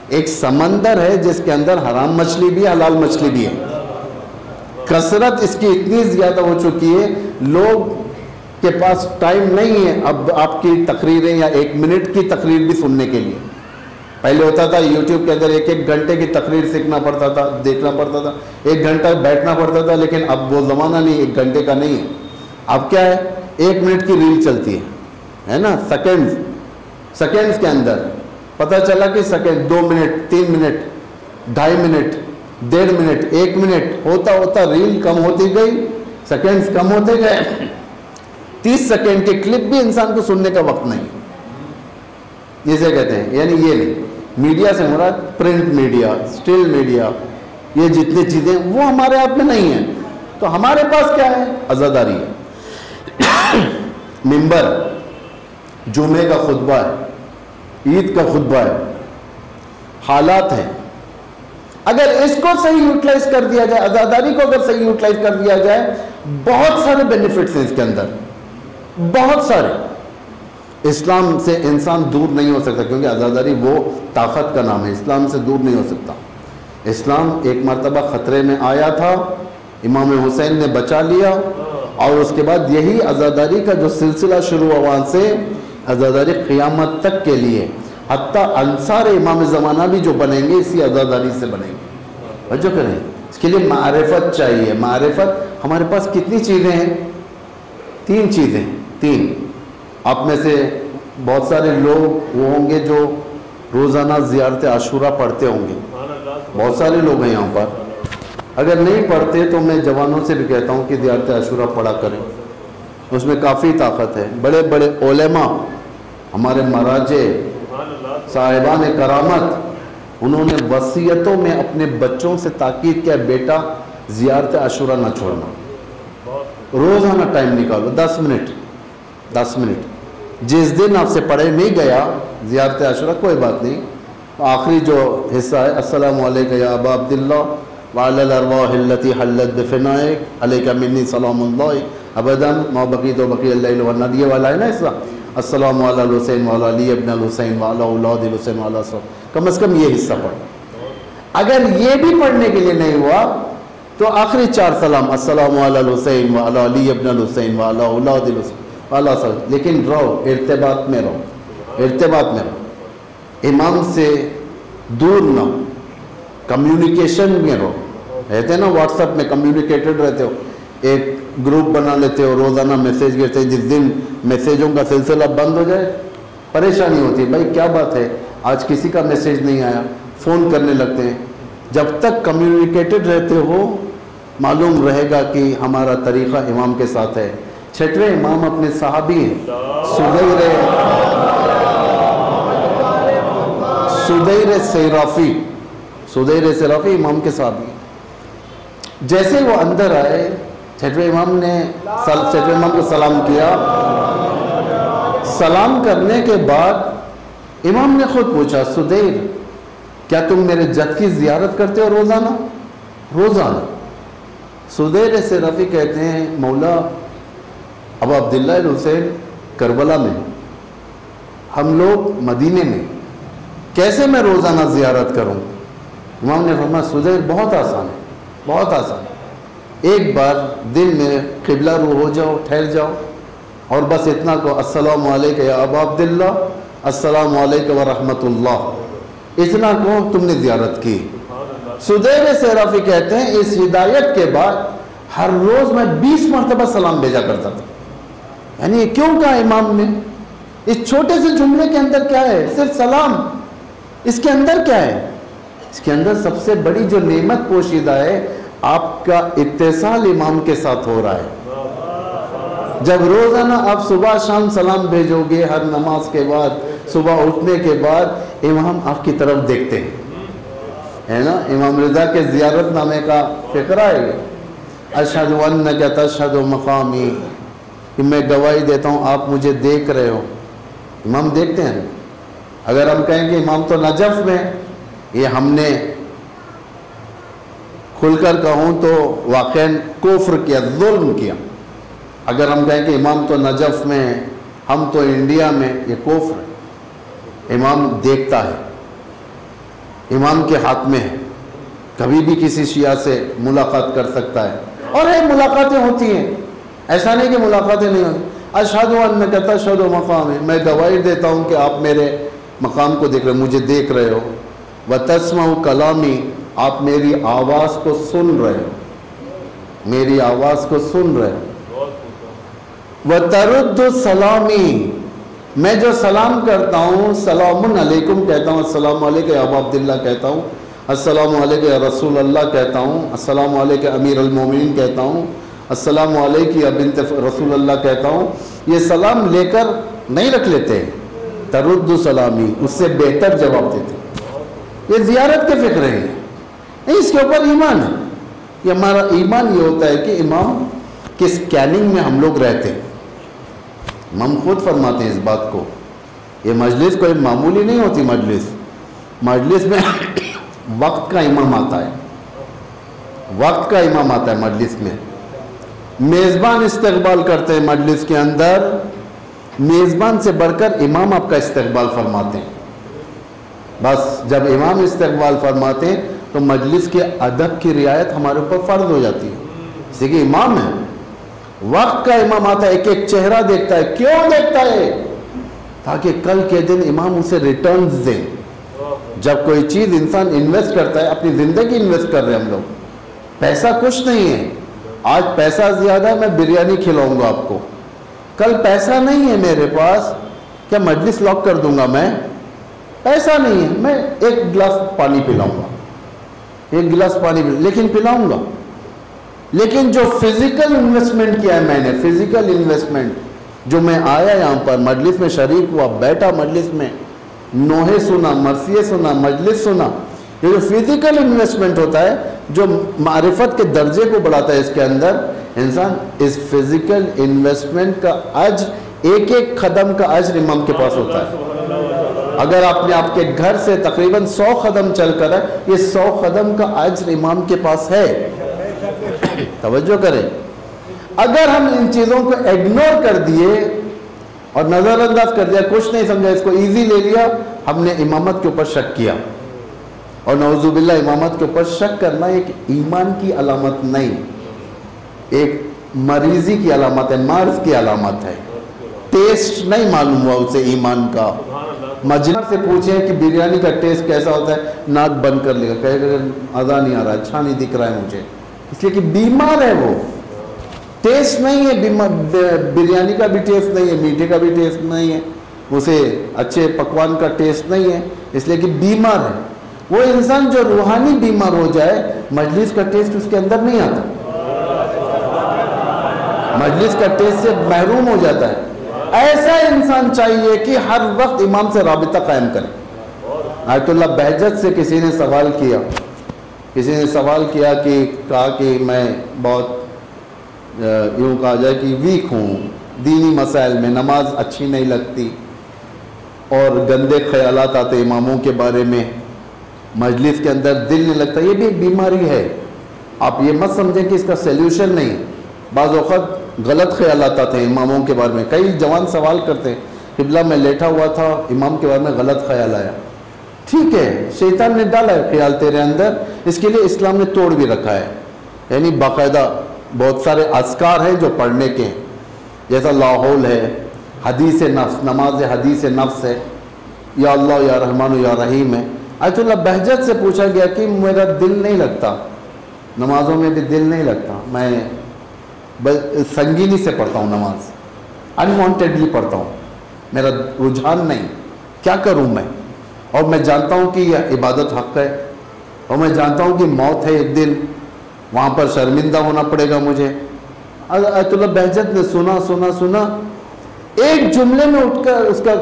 ایک سمندر ہے جس کے اندر حرام مچھلی بھی ہے، حلال مچھلی بھی ہے. کثرت اس کی اتنی زیادہ ہو چکی ہے، لوگ کے پاس ٹائم نہیں ہے اب آپ کی تقریریں یا 1 منٹ کی تقریر بھی سننے کے لیے. پہلے ہوتا تھا یوٹیوب کے اندر 1 گھنٹے کی تقریر سیکھنا پڑتا تھا، دیکھنا پڑتا تھا، 1 گھنٹہ بیٹھنا پڑتا تھا. لیکن اب وہ زمانہ نہیں، 1 گھنٹے کا نہیں ہے. اب کیا ہے؟ 1 منٹ کی ریل چلتی ہے نا، سیکنڈز کے اندر پتہ چلا کہ second 2 minute, 3 minute, 2.5 minute, 1.5 minute, 1 minute ہوتا ہوتا ریل کم ہوتی گئی، سیکنڈز کم ہوتے گئے. 30 سیکنڈ کے کلپ بھی انسان کو سننے کا وقت نہیں، جسے کہتے ہیں. یعنی یہ نہیں. میڈیا سے مراد پرنٹ میڈیا، سٹل میڈیا، یہ جتنی چیزیں وہ ہمارے ہاتھ میں نہیں ہیں. تو ہمارے پاس کیا ہے؟ عزاداری ہے. منبر، جمعے کا خطبہ ہے، عید کا خطبہ ہے، حالات ہیں. اگر اس کو صحیح یوٹیلائز کر دیا جائے، عزاداری کو اگر صحیح یوٹیلائز کر دیا جائے، بہت سارے بینیفٹس ہیں اس کے اندر، بہت سارے. اسلام سے انسان دور نہیں ہو سکتا، کیونکہ عزاداری وہ طاقت کا نام ہے. اسلام سے دور نہیں ہو سکتا. اسلام ایک مرتبہ خطرے میں آیا تھا، امام حسین نے بچا لیا، اور اس کے بعد یہی عزاداری کا جو سلسلہ شروع ہوا، وہاں سے عزاداری قیامت تک کے لیے. حتیٰ انصار امام زمانہ بھی جو بنیں گے اسی عزاداری سے بنیں گے. توجہ کریں، اس کے لیے معرفت چاہیے. معرفت ہمارے پاس کتنی چیزیں ہیں؟ 3 چیزیں. 3. آپ میں سے بہت سارے لوگ وہ ہوں گے جو روزانہ زیارت عاشورہ پڑھتے ہوں گے. بہت سارے لوگ ہیں یہاں پر. اگر نہیں پڑھتے تو میں جوانوں سے بھی کہتا ہوں کہ زیارت عاشورہ پڑھا کریں، اس میں کافی طاقت ہے. بڑے بڑے علماء، ہمارے مراجع، صاحبان کرامت، انہوں نے وصیتوں میں اپنے بچوں سے تاکید کیا، بیٹا زیارت عاشورہ نہ چھوڑنا، روزانہ ٹائم نکالو، 10 منٹ. جس دن آپ سے پڑھے نہیں گیا زیارت عاشورہ، کوئی بات نہیں، آخری جو حصہ ہے، السلام علیکم یا ابا عبداللہ وعلی الارواح التي حلت بفنائک علیک منی سلام اللہ ابدا ما بقیت و بقی اللیل والنہار، یہ والا ہے نا حصہ. السلام علی الحسین وعلی علی ابن الحسین وعلی اولاد الحسین وعلی صحابہ، کم از کم یہ حصہ پڑھ. اگر یہ بھی پڑھنے کے لیے نہیں ہوا تو آخری 4 سلام، السلام علی الحسین وعلی علی ابن الحسین وعلی اولاد الحسین وعلی صحابہ. لیکن رہو ارتباط میں رہو، امام سے دور نہ ہو، کمیونیکیشن میں رہو. رہتے ہیں نا واٹس ایپ میں کمیونیکیٹڈ رہتے ہو، ایک گروپ بنا لیتے ہو، روزانہ میسیج کرتے ہیں. جس دن میسیجوں کا سلسلہ بند ہو جائے پریشانی ہوتی ہے، بھائی کیا بات ہے آج کسی کا میسیج نہیں آیا، فون کرنے لگتے ہیں. جب تک کمیونیکیٹڈ رہتے ہو معلوم رہے گا کہ ہمارا طریقہ امام کے ساتھ ہے. 6ویں امام اپنے صحابی ہیں، سدیر سیرافی امام کے صحابی. جیسے وہ اندر آئے، 6ویں امام نے 6ویں امام کو سلام کیا، سلام کرنے کے بعد امام نے خود پوچھا سدیر کیا تم میرے جد کی زیارت کرتے ہو روزانہ؟ روزانہ۔ سدیر سرافی کہتے ہیں مولا ابو عبداللہ الحسین کربلا میں، ہم لوگ مدینے میں، کیسے میں روزانہ زیارت کروں؟ امام نے فرمایا سدیر بہت آسان ہے، بہت آسان ہے، ایک بار دن میں قبلہ رو ہو جاؤ، ٹھہر جاؤ اور بس اتنا کو السلام علیکم یا ابا عبداللہ، السلام علیکم ورحمۃ اللہ، اتنا کو تم نے زیارت کی۔ سدیر سرافی کہتے ہیں اس ہدایت کے بعد ہر روز میں 20 مرتبہ سلام بھیجا کرتا تھا۔ یعنی یہ کیوں کہا امام نے؟ اس چھوٹے سے جملے کے اندر کیا ہے؟ صرف سلام، اس کے اندر کیا ہے؟ اس کے اندر سب سے بڑی جو نعمت پوشیدہ ہے، آپ کا اتصال امام کے ساتھ ہو رہا ہے۔ جب روزانہ آپ صبح شام سلام بھیجو گے، ہر نماز کے بعد، صبح اٹھنے کے بعد، امام آپ کی طرف دیکھتے ہیں، ہے نا؟ امام رضا کے زیارت نامے کا فقرہ ہے، اشہد انک تشہد مقامی، کہ میں گواہی دیتا ہوں آپ مجھے دیکھ رہے ہو۔ امام دیکھتے ہیں۔ اگر ہم کہیں کہ امام تو نجف میں، یہ ہم نے کھل کر کہوں تو واقعاً کفر کیا، ظلم کیا۔ اگر ہم کہیں کہ امام تو نجف میں، ہم تو انڈیا میں، یہ کفر ہے۔ امام دیکھتا ہے، امام کے ہاتھ میں ہے، کبھی بھی کسی شیعہ سے ملاقات کر سکتا ہے، اور ملاقاتیں ہوتی ہیں، ایسا نہیں کہ ملاقاتیں نہیں ہوتی۔ اشہد انک تشہد مقامی، میں گواہی دیتا ہوں کہ آپ میرے مقام کو دیکھ رہے ہو، مجھے دیکھ رہے ہو۔ وتسمع کلامی، آپ میری آواز کو سن رہے ہو، میری آواز کو سن رہے ہو۔ وترد سلامی، میں جو سلام کرتا ہوں، سلام علیکم کہتا ہوں، السلام علیکم یا ابا عبداللہ کہتا ہوں، السلام علیکم یا رسول اللہ کہتا ہوں، السلام علیکم امیر المومنین کہتا ہوں، السلام علیکم یا بنت رسول اللہ کہتا ہوں، یہ سلام لے کر نہیں رکھ لیتے، ترد سلامی، اس سے بہتر جواب دیتے۔ یہ زیارت کے فکر ہیں، نہیں، اس کے اوپر ایمان ہے۔ یہ ہمارا ایمان یہ ہوتا ہے کہ امام کی سکیننگ میں ہم لوگ رہتے ہیں۔ ہم خود فرماتے ہیں اس بات کو، یہ مجلس کوئی معمولی نہیں ہوتی، مجلس میں وقت کا امام آتا ہے، وقت کا امام آتا ہے مجلس میں، میزبان استقبال کرتے ہیں مجلس کے اندر، میزبان سے بڑھ کر امام آپ کا استقبال فرماتے ہیں۔ بس جب امام استقبال فرماتے ہیں تو مجلس کے ادب کی رعایت ہمارے اوپر فرض ہو جاتی ہے، اسی کہ امام ہے، وقت کا امام آتا ہے، ایک ایک چہرہ دیکھتا ہے۔ کیوں دیکھتا ہے؟ تاکہ کل کے دن امام اسے ریٹرنز دیں۔ جب کوئی چیز انسان انویسٹ کرتا ہے، اپنی زندگی انویسٹ کر رہے ہیں ہم لوگ، پیسہ کچھ نہیں ہے، آج پیسہ زیادہ ہے، میں بریانی کھلاؤں گا آپ کو، کل پیسہ نہیں ہے میرے پاس، کیا مجلس لاک کر دوں گا میں؟ پیسہ نہیں ہے، میں ایک گلاس پانی پلاؤں گا، ایک گلاس پانی لیکن پلاؤں گا۔ لیکن جو فزیکل انویسٹمنٹ کیا ہے میں نے، فزیکل انویسٹمنٹ، جو میں آیا یہاں پر مجلس میں شریک ہوا، بیٹھا مجلس میں، نوحے سنا، مرثیے سنا، مجلس سنا، یہ جو فزیکل انویسٹمنٹ ہوتا ہے، جو معرفت کے درجے کو بڑھاتا ہے اس کے اندر، انسان اس فزیکل انویسٹمنٹ کا اجر، ایک ایک قدم کا اجر امام کے پاس ہوتا ہے۔ اگر آپ نے آپ کے گھر سے تقریباً 100 قدم چل کر ہے، یہ 100 قدم کا اجر امام کے پاس ہے۔ توجہ کریں، اگر ہم ان چیزوں کو اگنور کر دیے اور نظر انداز کر دیا، کچھ نہیں سمجھا، اس کو ایزی لے لیا، ہم نے امامت کے اوپر شک کیا، اور نعوذ باللہ امامت کے اوپر شک کرنا ایک ایمان کی علامت نہیں، ایک مریضی کی علامت ہے، مرض کی علامت ہے۔ ٹیسٹ نہیں معلوم ہوا اسے ایمان کا۔ مجلس سے پوچھیں کہ بریانی کا ٹیسٹ کیسا ہوتا ہے، ناک بند کر لے گا، کہے گا مزہ نہیں آ رہا، اچھا نہیں دکھ رہا ہے مجھے، اس لیے کہ بیمار ہے وہ، ٹیسٹ نہیں ہے، بریانی کا بھی ٹیسٹ نہیں ہے، میٹھے کا بھی ٹیسٹ نہیں ہے، اسے اچھے پکوان کا ٹیسٹ نہیں ہے، اس لیے کہ بیمار ہے۔ وہ انسان جو روحانی بیمار ہو جائے، مجلس کا ٹیسٹ اس کے اندر نہیں آتا، مجلس کا ٹیسٹ سے محروم ہو جاتا ہے۔ ایسا انسان چاہیے کہ ہر وقت امام سے رابطہ قائم کرے۔ آیت اللہ بہجت سے کسی نے سوال کیا، کہا کہ میں بہت یوں کہا جائے کہ ویک ہوں، دینی مسائل میں نماز اچھی نہیں لگتی اور گندے خیالات آتے اماموں کے بارے میں، مجلس کے اندر دل نہیں لگتا، یہ بھی ایک بیماری ہے. آپ یہ مت سمجھیں کہ اس کا سیلیوشن نہیں. بعض اوقات غلط خیالات آتے ہیں اماموں کے بارے میں. کئی جوان سوال کرتے ہیں قبلہ میں لیٹا ہوا تھا، امام کے بارے میں غلط خیال آیا. ٹھیک ہے، شیطان نے ڈالا ہے خیال تیرے اندر، اس کے لیے اسلام نے توڑ بھی رکھا ہے. یعنی باقاعدہ بہت سارے اذکار ہیں جو پڑھنے کے ہیں، جیسا لاحول ہے، حدیث نفس، نماز حدیث نفس ہے، یا اللہ یا رحمان یا رحیم ہے. آیت اللہ بہجت سے پوچھا گیا کہ میرا دل نہیں لگتا، نمازوں میں بھی دل نہیں لگتا، میں سنگینی سے پڑھتا ہوں نماز، انوانٹیڈلی پڑھتا ہوں، میرا رجحان نہیں، کیا کروں میں؟ اور میں جانتا ہوں کہ یہ عبادت حق ہے، اور میں جانتا ہوں کہ موت ہے ایک دن، وہاں پر شرمندہ ہونا پڑے گا مجھے. آیت اللہ بہجت نے سنا ایک جملے میں اٹھ کر اس کا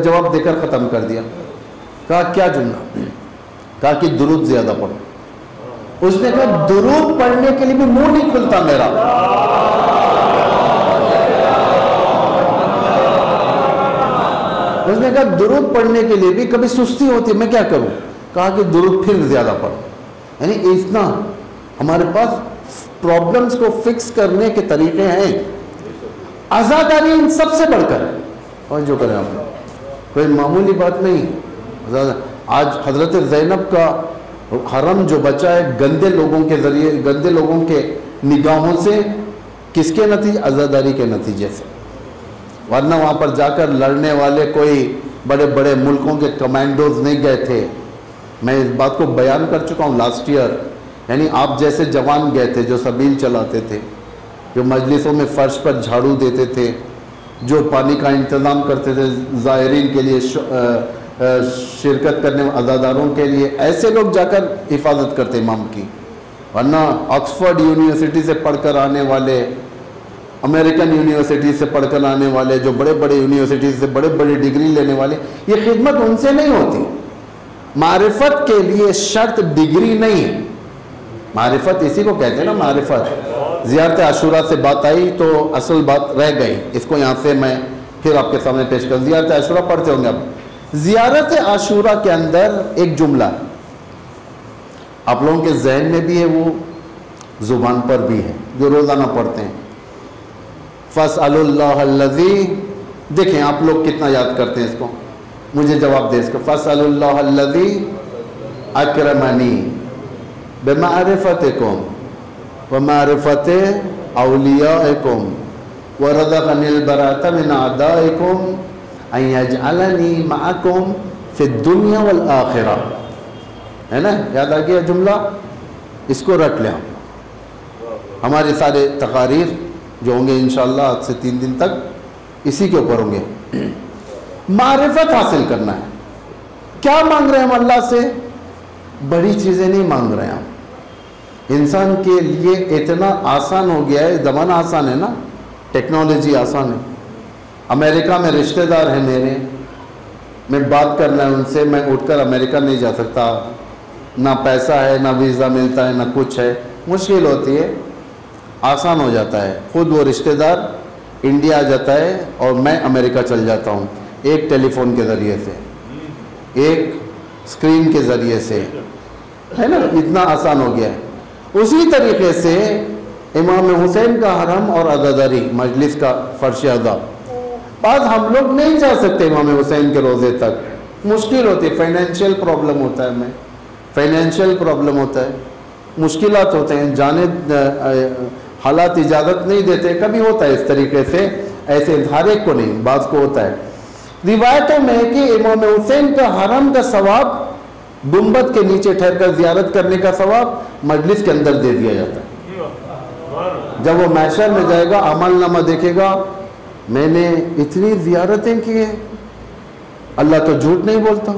جواب دے کر ختم کر دیا. کہا کیا جملہ؟ کہا کہ درود زیادہ پڑھو. اس نے کہا درود پڑھنے کے لیے بھی منہ نہیں کھلتا میرا. اس نے کہا درود پڑھنے کے لیے بھی کبھی سستی ہوتی، میں کیا کروں؟ کہا کہ درود پھر زیادہ پڑھو. یعنی اتنا ہمارے پاس پرابلمز کو فکس کرنے کے طریقے ہیں. عزاداری ان سب سے بڑھ کر ہے. اور جو کریں آپ کوئی معمولی بات نہیں. آج حضرت زینب کا حرم جو بچا ہے گندے لوگوں کے ذریعے، گندے لوگوں کے نگاہوں سے، کس کے نتیجے؟ عزاداری کے نتیجے سے. ورنہ وہاں پر جا کر لڑنے والے کوئی بڑے بڑے ملکوں کے کمانڈوز نہیں گئے تھے. میں اس بات کو بیان کر چکا ہوں لاسٹ ایئر. یعنی آپ جیسے جوان گئے تھے جو سبیل چلاتے تھے، جو مجلسوں میں فرش پر جھاڑو دیتے تھے، جو پانی کا انتظام کرتے تھے زائرین کے لیے، شرکت کرنے عزاداروں کے لیے، ایسے لوگ جا کر حفاظت کرتے امام کی. ورنہ آکسفورڈ یونیورسٹی سے پڑھ کر آنے والے، امریکن یونیورسٹی سے پڑھ کر آنے والے، جو بڑے بڑے یونیورسٹی سے بڑے بڑے ڈگری لینے والے، یہ خدمت ان سے نہیں ہوتی. معرفت کے لیے شرط ڈگری نہیں ہے. معرفت اسی کو کہتے ہیں نا، معرفت. زیارت عاشورہ سے بات آئی تو اصل بات رہ گئی، اس کو یہاں سے میں پھر آپ کے سامنے پیش کر. زیارت عاشورہ پڑھتے ہوں گے آپ. زیارت عاشورہ کے اندر ایک جملہ ہے، آپ لوگوں کے ذہن میں بھی ہے، وہ زبان پر بھی ہے، جو روزانہ پڑھتے ہیں. فَاسْأَلُوا اللَّهَ الَّذِي، دیکھیں آپ لوگ کتنا یاد کرتے ہیں اس کو، مجھے جواب دے اس کا. فَاسْأَلُوا اللَّهَ الَّذِي أَكْرَمَنِي بِمَعْرِفَتِكُمْ وَمَعْرِفَتِ أَوْلِيَائِكُمْ وَرَزَقَنِي الْبَرَاءَةَ مِنْ أَعْدَائِكُمْ أَنْ يَجْعَلَنِي مَعَكُمْ فِي الدُّنْيَا وَالْآخِرَةِ. ہے نا، یاد آ گیا جملہ؟ اس کو رکھ لیں. ہمارے سارے تقاریر جو ہوں گے انشاءاللہ آج سے 3 دن تک اسی کے اوپر ہوں گے. معرفت حاصل کرنا ہے. کیا مانگ رہے ہیں ہم اللہ سے؟ بڑی چیزیں نہیں مانگ رہے ہیں ہم. انسان کے لیے اتنا آسان ہو گیا ہے، زمانہ آسان ہے نا، ٹیکنالوجی آسان ہے. امریکہ میں رشتہ دار ہیں میرے، میں بات کرنا ہے ان سے، میں اٹھ کر امریکہ نہیں جا سکتا، نہ پیسہ ہے، نہ ویزا ملتا ہے، نہ کچھ ہے، مشکل ہوتی ہے. آسان ہو جاتا ہے، خود وہ رشتہ دار انڈیا آ جاتا ہے اور میں امریکہ چل جاتا ہوں، ایک ٹیلی فون کے ذریعے سے، ایک اسکرین کے ذریعے سے، ہے نا، اتنا آسان ہو گیا ہے. اسی طریقے سے امام حسین کا حرم اور عزاداری مجلس کا فرش ادا، بعد ہم لوگ نہیں جا سکتے امام حسین کے روزے تک، مشکل ہوتی ہے، فائنینشیل پرابلم ہوتا ہے، ہمیں فائنینشیل پرابلم ہوتا ہے، مشکلات ہوتے ہیں، جانے حالات اجازت نہیں دیتے. کبھی ہوتا ہے اس طریقے سے، ایسے ہر ایک کو نہیں، بعض کو ہوتا ہے. روایتوں میں ہے کہ امام حسین کا حرم کا ثواب گنبد کے نیچے ٹھہر کر زیارت کرنے کا ثواب مجلس کے اندر دے دیا جاتا ہے. جب وہ محشر میں جائے گا، عمل نامہ دیکھے گا، میں نے اتنی زیارتیں کی ہیں، اللہ تو جھوٹ نہیں بولتا.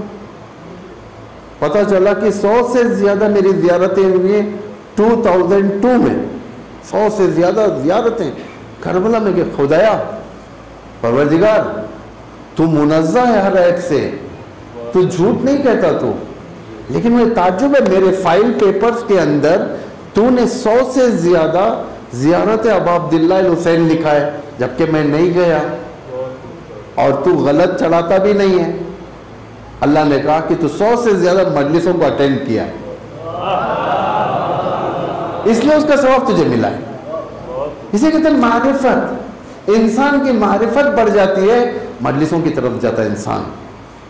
پتہ چلا کہ 100 سے زیادہ میری زیارتیں ہوئی ہیں 2002 میں، 100 سے زیادہ زیارتیں کربلا میں. کہ خدایا پروردگار تو منزہ ہے ہر ایک سے، تو جھوٹ نہیں کہتا تو. لیکن مجھے تعجب ہے، میرے فائل پیپرز کے اندر تو نے 100 سے زیادہ زیارت ابا عبداللہ الحسین لکھا ہے. جبکہ میں نہیں گیا اور تو غلط چڑھاتا بھی نہیں ہے. اللہ نے کہا کہ تو 100 سے زیادہ مجلسوں کو اٹینڈ کیا ہے، اس لیے اس کا ثواب تجھے ملا ہے. اسے کہتے ہیں معرفت. انسان کی معرفت بڑھ جاتی ہے، مجلسوں کی طرف جاتا ہے انسان،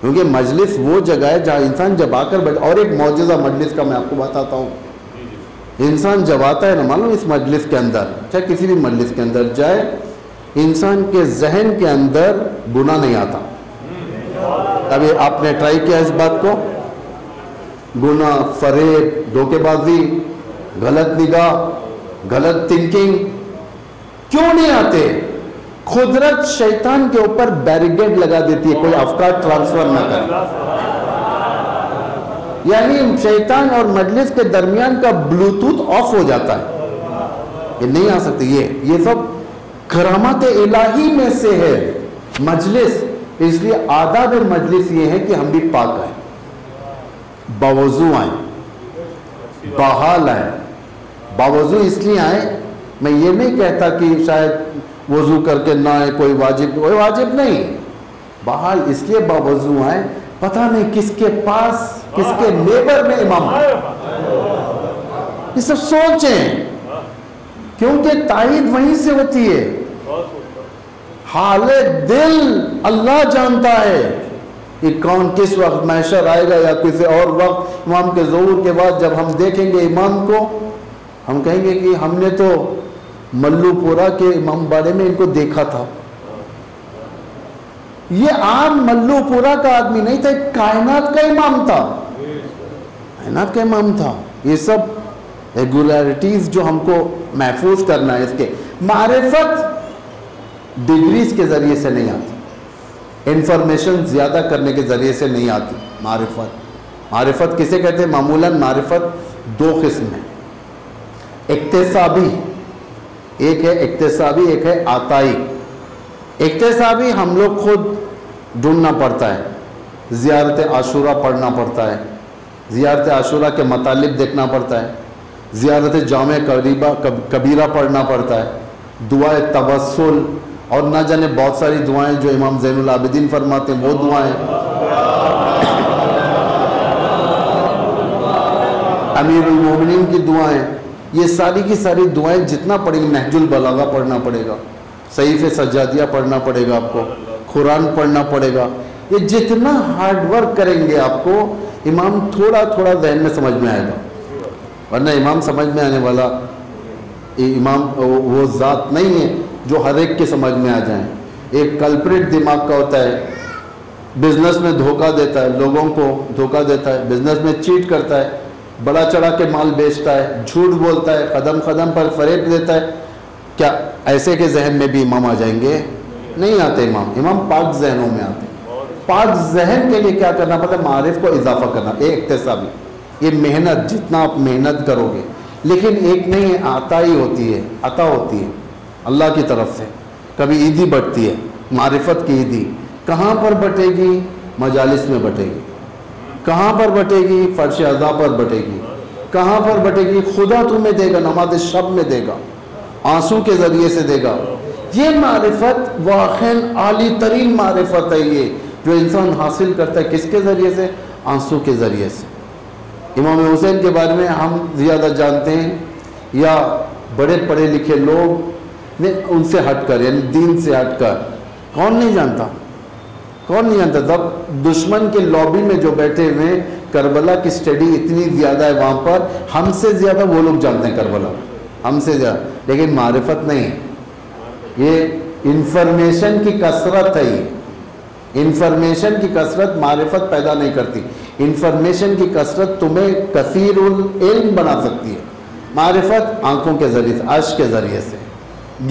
کیونکہ مجلس وہ جگہ ہے جہاں انسان جب آ کر بیٹھ. اور ایک معجزہ مجلس کا میں آپ کو بتاتا ہوں. انسان جب آتا ہے نا، معلوم اس مجلس کے اندر، چاہے کسی بھی مجلس کے اندر جائے، انسان کے ذہن کے اندر گناہ نہیں آتا. ابھی آپ نے ٹرائی کیا اس بات کو؟ گناہ، فریب، دھوکے بازی، غلط نگاہ، غلط تھنکنگ کیوں نہیں آتے؟ قدرت شیطان کے اوپر بیریگیڈ لگا دیتی ہے، کوئی افکار ٹرانسفر نہ کرے. یعنی شیطان اور مجلس کے درمیان کا بلوٹوتھ آف ہو جاتا ہے، یہ نہیں آ سکتے. یہ سب کرامات الہی میں سے ہے مجلس. اس لیے آداب مجلس یہ ہے کہ ہم بھی پاک آئیں، باوضو آئیں، بحال آئیں. باوضو اس لیے آئیں، میں یہ نہیں کہتا کہ شاید وضو کر کے نہ آئے، کوئی واجب نہیں. بحال اس لیے باوضو آئیں، پتہ نہیں کس کے پاس، کس کے نیبر میں امام ہے. یہ سب سوچیں، کیونکہ تائید وہیں سے ہوتی ہے. حال دل اللہ جانتا ہے کہ کون کس وقت محشر آئے گا یا کسی اور وقت. امام کے ظہور کے بعد جب ہم دیکھیں گے امام کو، ہم کہیں گے کہ ہم نے تو ملو پورا کے امام باڑے میں ان کو دیکھا تھا. یہ عام ملو پورا کا آدمی نہیں تھا، کائنات کا امام تھا، کائنات کا امام تھا. یہ سب ریگولیرٹیز جو ہم کو محفوظ کرنا ہے. اس کے معرفت ڈگریز کے ذریعے سے نہیں آتی، انفارمیشن زیادہ کرنے کے ذریعے سے نہیں آتی. معرفت کسے کہتے ہیں؟ معمولاً معرفت دو قسم ہے، اکتسابی، ایک ہے اکتسابی، ایک ہے عطائی. اکتسابی ہم لوگ خود ڈھونڈنا پڑتا ہے، زیارت عاشورہ پڑھنا پڑتا ہے، زیارت عاشورہ کے مطالب دیکھنا پڑتا ہے، زیارت جامع کبیرہ پڑھنا پڑتا ہے، دعائے توسل، اور نہ جانے بہت ساری دعائیں جو امام زین العابدین فرماتے ہیں وہ دعائیں، امیر المومنین کی دعائیں. یہ ساری کی ساری دعائیں جتنا پڑھیں گے، نہج البلاغہ پڑھنا پڑے گا، صحیفہ سجادیہ پڑھنا پڑے گا آپ کو، قرآن پڑھنا پڑے گا. یہ جتنا ہارڈ ورک کریں گے آپ کو، امام تھوڑا تھوڑا ذہن میں سمجھ میں آئے گا. ورنہ امام سمجھ میں آنے والا امام وہ ذات نہیں ہے جو ہر ایک کے سمجھ میں آ جائیں. ایک کلپریٹ دماغ کا ہوتا ہے، بزنس میں دھوکہ دیتا ہے، لوگوں کو دھوکہ دیتا ہے، بزنس میں چیٹ کرتا ہے، بڑا چڑھا کے مال بیچتا ہے، جھوٹ بولتا ہے، قدم قدم پر فریب دیتا ہے. کیا ایسے کے ذہن میں بھی امام آ جائیں گے؟ نہیں آتے. امام پاک ذہنوں میں آتے. پاک ذہن کے لیے کیا کرنا پڑتا ہے؟ معارف کو اضافہ کرنا. ایک اکتسابی، یہ محنت، جتنا آپ محنت کرو گے. لیکن ایک نہیں ہے، عطائی ہوتی ہے، عطا ہوتی ہے اللہ کی طرف سے. کبھی عیدی بٹتی ہے، معرفت کی عیدی. کہاں پر بٹے گی؟ مجالس میں بٹے گی. کہاں پر بٹے گی؟ فرش اعضاء پر بٹے گی. کہاں پر بٹے گی؟ خدا تمہیں دے گا، نماز شب میں دے گا، آنسو کے ذریعے سے دے گا. یہ معرفت واقعاً عالی ترین معرفت ہے، یہ جو انسان حاصل کرتا ہے. کس کے ذریعے سے؟ آنسو کے ذریعے سے. امام حسین کے بارے میں ہم زیادہ جانتے ہیں یا بڑے پڑھے لکھے لوگ نے ان سے ہٹ کر، یعنی دین سے ہٹ کر. کون نہیں جانتا؟ کون نہیں جانتا؟ جب دشمن کے لابی میں جو بیٹھے ہوئے، کربلا کی سٹڈی اتنی زیادہ ہے وہاں پر، ہم سے زیادہ وہ لوگ جانتے ہیں کربلا، ہم سے زیادہ. لیکن معرفت نہیں ہے. یہ انفارمیشن کی کثرت ہے. یہ انفارمیشن کی کثرت معرفت پیدا نہیں کرتی. انفارمیشن کی کثرت تمہیں کثیر العلم بنا سکتی ہے. معرفت آنکھوں کے ذریعے سے، اشک کے ذریعے سے،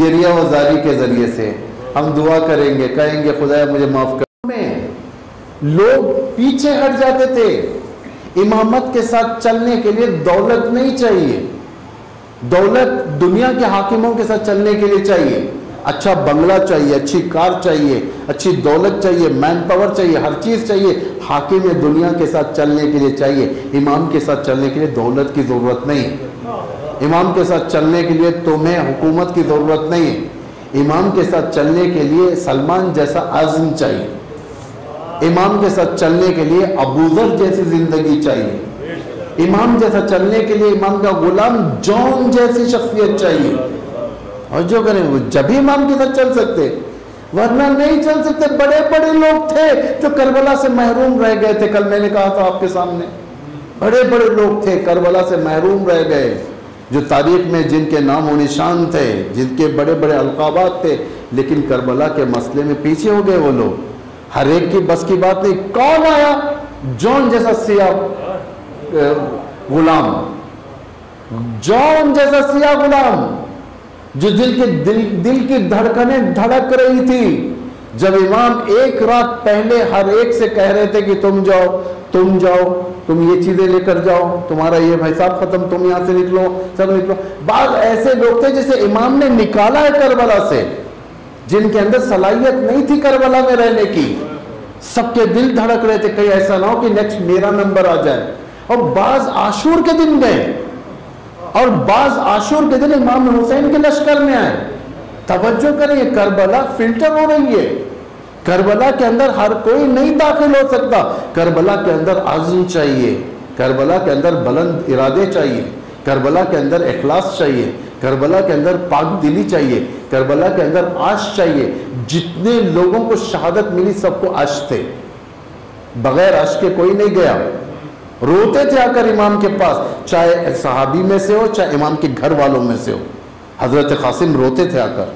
گریہ و زاری کے ذریعے سے. ہم دعا کریں گے، کہیں گے خدایا مجھے معاف کر. لوگ پیچھے ہٹ جاتے تھے. امامت کے ساتھ چلنے کے لیے دولت نہیں چاہیے. دولت دنیا کے حاکموں کے ساتھ چلنے کے لیے چاہیے. اچھا بنگلہ چاہیے، اچھی کار چاہیے، اچھی دولت چاہیے، مین پاور چاہیے، ہر چیز چاہیے. حاکم دنیا کے ساتھ چلنے کے لیے چاہیے. امام کے ساتھ چلنے کے لیے دولت کی ضرورت نہیں. امام کے ساتھ چلنے کے لیے تمہیں حکومت کی ضرورت نہیں. امام کے ساتھ چلنے کے لیے سلمان جیسا عزم چاہیے، امام کے ساتھ چلنے کے لیے ابوذر جیسی زندگی چاہیے، امام جیسا چلنے کے لیے امام کا غلام جون جیسی شخصیت چاہیے. اور جو کریں وہ جب ہی امام کے ساتھ چل سکتے، ورنہ نہیں چل سکتے. بڑے بڑے لوگ تھے جو کربلا سے محروم رہ گئے تھے. کل میں نے کہا تھا آپ کے سامنے، بڑے بڑے لوگ تھے کربلا سے محروم رہ گئے، جو تاریخ میں جن کے نام و نشان تھے، جن کے بڑے بڑے القابات تھے، لیکن کربلا کے مسئلے میں پیچھے ہو گئے وہ لوگ. ہر ایک کی بس کی بات نہیں. کون آیا؟ جون جیسا سیاہ غلام، جون جیسا سیاہ غلام، جو دل کی دھڑکنیں دھڑک رہی تھی جب امام ایک رات پہلے ہر ایک سے کہہ رہے تھے کہ تم جاؤ، تم یہ چیزیں لے کر جاؤ، تمہارا یہ حساب ختم، تم یہاں سے نکلو، سب نکلو. بعض ایسے لوگ تھے جسے امام نے نکالا ہے کربلا سے، جن کے اندر صلاحیت نہیں تھی کربلا میں رہنے کی. سب کے دل دھڑک رہے تھے کہیں ایسا نہ ہو کہ نیکسٹ میرا نمبر آ جائے. اور بعض عاشور کے دن گئے، اور بعض عاشور کے دن امام حسین کے لشکر میں آئے. توجہ کریں، یہ کربلا فلٹر ہو رہی ہے. کربلا کے اندر ہر کوئی نہیں داخل ہو سکتا. کربلا کے اندر عزم چاہیے، کربلا کے اندر بلند ارادے چاہیے، کربلا کے اندر اخلاص چاہیے، کربلا کے اندر پاک دلی چاہیے، کربلا کے اندر عاش چاہیے. جتنے لوگوں کو شہادت ملی سب کو عاش تھے، بغیر عاش کے کوئی نہیں گیا. روتے تھے آ کر امام کے پاس، چاہے صحابی میں سے ہو چاہے امام کے گھر والوں میں سے ہو. حضرت قاسم روتے تھے آ کر،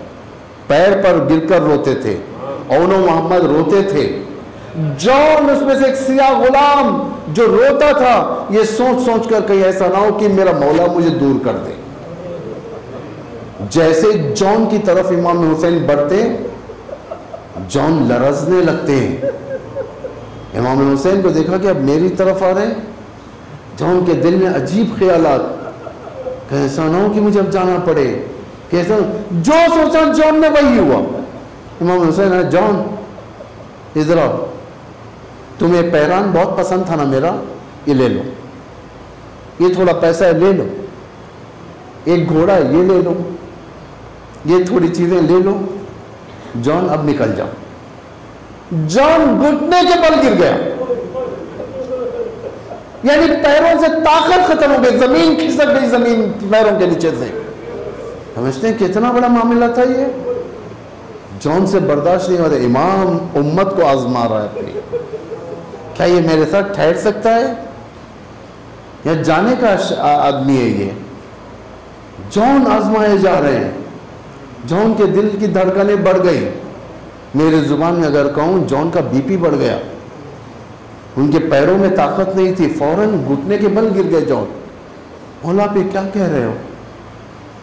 پیر پر گر کر روتے تھے. اون و محمد روتے تھے. جون اس میں سے ایک سیاہ غلام جو روتا تھا، یہ سوچ سوچ کر کہیں ایسا نہ ہو کہ میرا مولا مجھے دور کر دے. جیسے جون کی طرف امام حسین بڑھتے، جون لرزنے لگتے ہیں. امام حسین کو دیکھا کہ اب میری طرف آ رہے ہیں. جون کے دل میں عجیب خیالات، کہ ایسا نہ ہو کہ مجھے اب جانا پڑے، کہ ایسا جو سوچا جون نے وہی ہوا. امام حسین ہے، جون ادھر آؤ، تمہیں پیران بہت پسند تھا نا میرا، یہ لے لو، یہ تھوڑا پیسہ ہے لے لو، ایک گھوڑا ہے یہ لے لو، یہ تھوڑی چیزیں لے لو. جون اب نکل جاؤ. جون گھٹنے کے بل گر گیا، یعنی پیروں سے طاقت ختم ہو گئی، زمین کھسک گئی، زمین پیروں کے نیچے سے. سمجھتے ہیں کتنا بڑا معاملہ تھا یہ. جون سے برداشت نہیں ہوتا. امام امت کو آزما رہا ہے اپنی، کیا یہ میرے ساتھ ٹھہر سکتا ہے یا جانے کا آدمی ہے یہ. جون آزمائے جا رہے ہیں. جون کے دل کی دھڑکنیں بڑھ گئی. میرے زبان میں اگر کہوں جون کا بی پی بڑھ گیا. ان کے پیروں میں طاقت نہیں تھی، فوراً گھٹنے کے بل گر گئے. جون، مولا پہ کیا کہہ رہے ہو،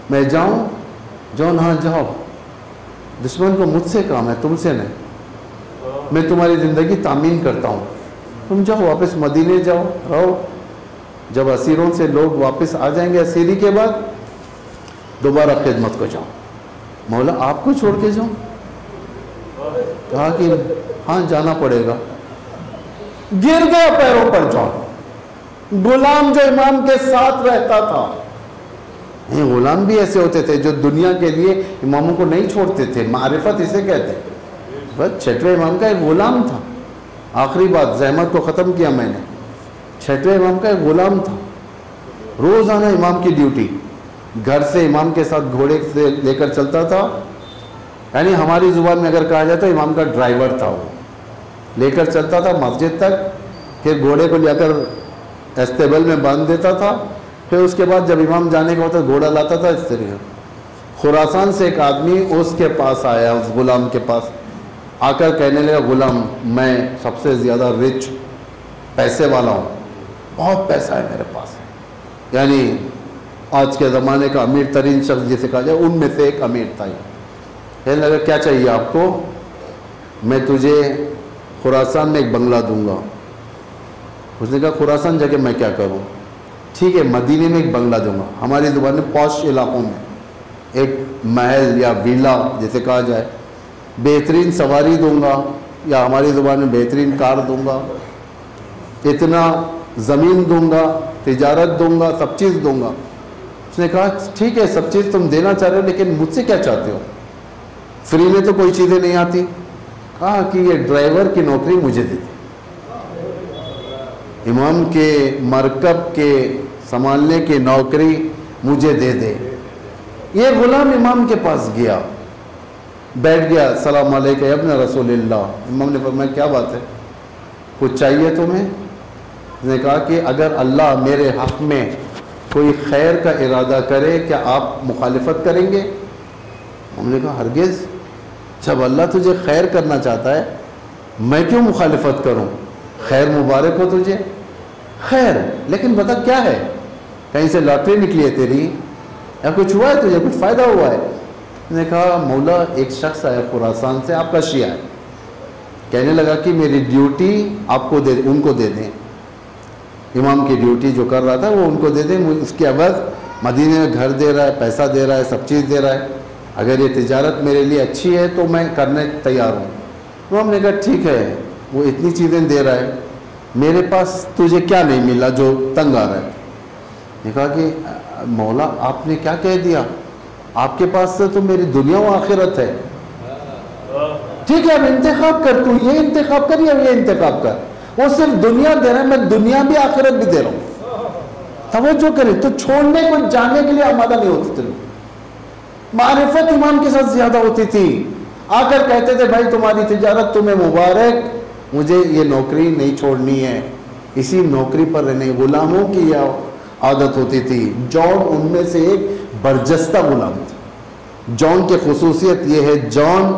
میں جاؤں؟ جون ہاں جاؤ، دشمن کو مجھ سے کام ہے، تم سے نہیں. میں تمہاری زندگی تامین کرتا ہوں، تم جاؤ واپس مدینے جاؤ رہو. جب اسیروں سے لوگ واپس آ جائیں گے اسیری کے بعد، دوبارہ خدمت کو جاؤ. مولا آپ کو چھوڑ کے جاؤں؟ کہا کہ ہاں جانا پڑے گا. گر گیا پیروں پر جون. غلام جو امام کے ساتھ رہتا تھا. غلام بھی ایسے ہوتے تھے جو دنیا کے لیے اماموں کو نہیں چھوڑتے تھے. معرفت اسے کہتے ہیں. بس چھٹویں امام کا ایک غلام تھا. آخری بات زحمت کو ختم کیا میں نے. چھٹویں امام کا ایک غلام تھا. روزانہ امام کی ڈیوٹی، گھر سے امام کے ساتھ گھوڑے سے لے کر چلتا تھا. یعنی ہماری زبان میں اگر کہا جائے تو امام کا ڈرائیور تھا. وہ لے کر چلتا تھا مسجد تک، پھر گھوڑے کو لے کر اسٹیبل میں باندھ دیتا تھا. پھر اس کے بعد جب امام جانے کا ہوتا گھوڑا لاتا تھا. اس طریقے خراسان سے ایک آدمی اس کے پاس آیا، اس غلام کے پاس آ کر کہنے لگا، غلام میں سب سے زیادہ رچ پیسے والا ہوں، بہت پیسہ ہے میرے پاس. یعنی آج کے زمانے کا امیر ترین شخص جسے کہا جائے ان میں سے ایک امیر تھا. کہنے لگا کیا چاہیے آپ کو؟ میں تجھے خراسان میں ایک بنگلہ دوں گا. اس نے کہا خراسان جا کے میں کیا کروں؟ ٹھیک ہے مدینے میں ایک بنگلہ دوں گا. ہماری زبان میں پوش علاقوں میں ایک محل یا ویلا جسے کہا جائے. بہترین سواری دوں گا، یا ہماری زبان میں بہترین کار دوں گا. اتنا زمین دوں گا، تجارت دوں گا، سب چیز دوں گا. اس نے کہا ٹھیک ہے سب چیز تم دینا چاہ رہے ہو، لیکن مجھ سے کیا چاہتے ہو؟ فری میں تو کوئی چیزیں نہیں آتی. کہا کہ یہ ڈرائیور کی نوکری مجھے دے دے, امام کے مرکب کے سنبھالنے کی نوکری مجھے دے دے. یہ غلام امام کے پاس گیا, بیٹھ گیا, السلام علیکم یا ابن رسول اللہ. امام نے فرمایا کیا بات ہے, کچھ چاہیے تمہیں؟ اس نے کہا کہ اگر اللہ میرے حق میں کوئی خیر کا ارادہ کرے کیا آپ مخالفت کریں گے؟ ہم نے کہا ہرگز, جب اللہ تجھے خیر کرنا چاہتا ہے میں کیوں مخالفت کروں؟ خیر مبارک ہو تجھے, خیر, لیکن بتا کیا ہے, کہیں سے لاٹری نکلی ہے تیری یا کچھ ہوا ہے تجھے, کچھ فائدہ ہوا ہے؟ نے کہا مولا ایک شخص آیا خراسان سے, آپ کا شیعہ ہے, کہنے لگا کہ میری ڈیوٹی آپ کو دے, ان کو دے دیں, امام کی ڈیوٹی جو کر رہا تھا وہ ان کو دے دیں, اس کے عوض مدینے میں گھر دے رہا ہے, پیسہ دے رہا ہے, سب چیز دے رہا ہے, اگر یہ تجارت میرے لیے اچھی ہے تو میں کرنے تیار ہوں. تو ہم نے کہا ٹھیک ہے, وہ اتنی چیزیں دے رہا ہے, میرے پاس تجھے کیا نہیں ملا جو تنگ آ رہا ہے؟ نے کہا کہ مولا آپ نے کیا کہہ دیا, آپ کے پاس سے تو میری دنیا و آخرت ہے. ٹھیک ہے اب انتخاب کر, تو یہ انتخاب کر یا یہ انتخاب کر. وہ صرف دنیا دے رہا ہے, میں دنیا بھی آخرت بھی دے رہا ہوں. توجہ کریں, تو چھوڑنے کو جانے کے لیے آمادہ نہیں ہوتے تھے لوگ. معرفت امام کے ساتھ زیادہ ہوتی تھی, آ کر کہتے تھے بھائی تمہاری تجارت تمہیں مبارک, مجھے یہ نوکری نہیں چھوڑنی ہے, اسی نوکری پر رہنے. غلاموں کی یہ عادت ہوتی تھی. جان ان میں سے ایک برجستہ غلام تھا. جان کی خصوصیت یہ ہے, جان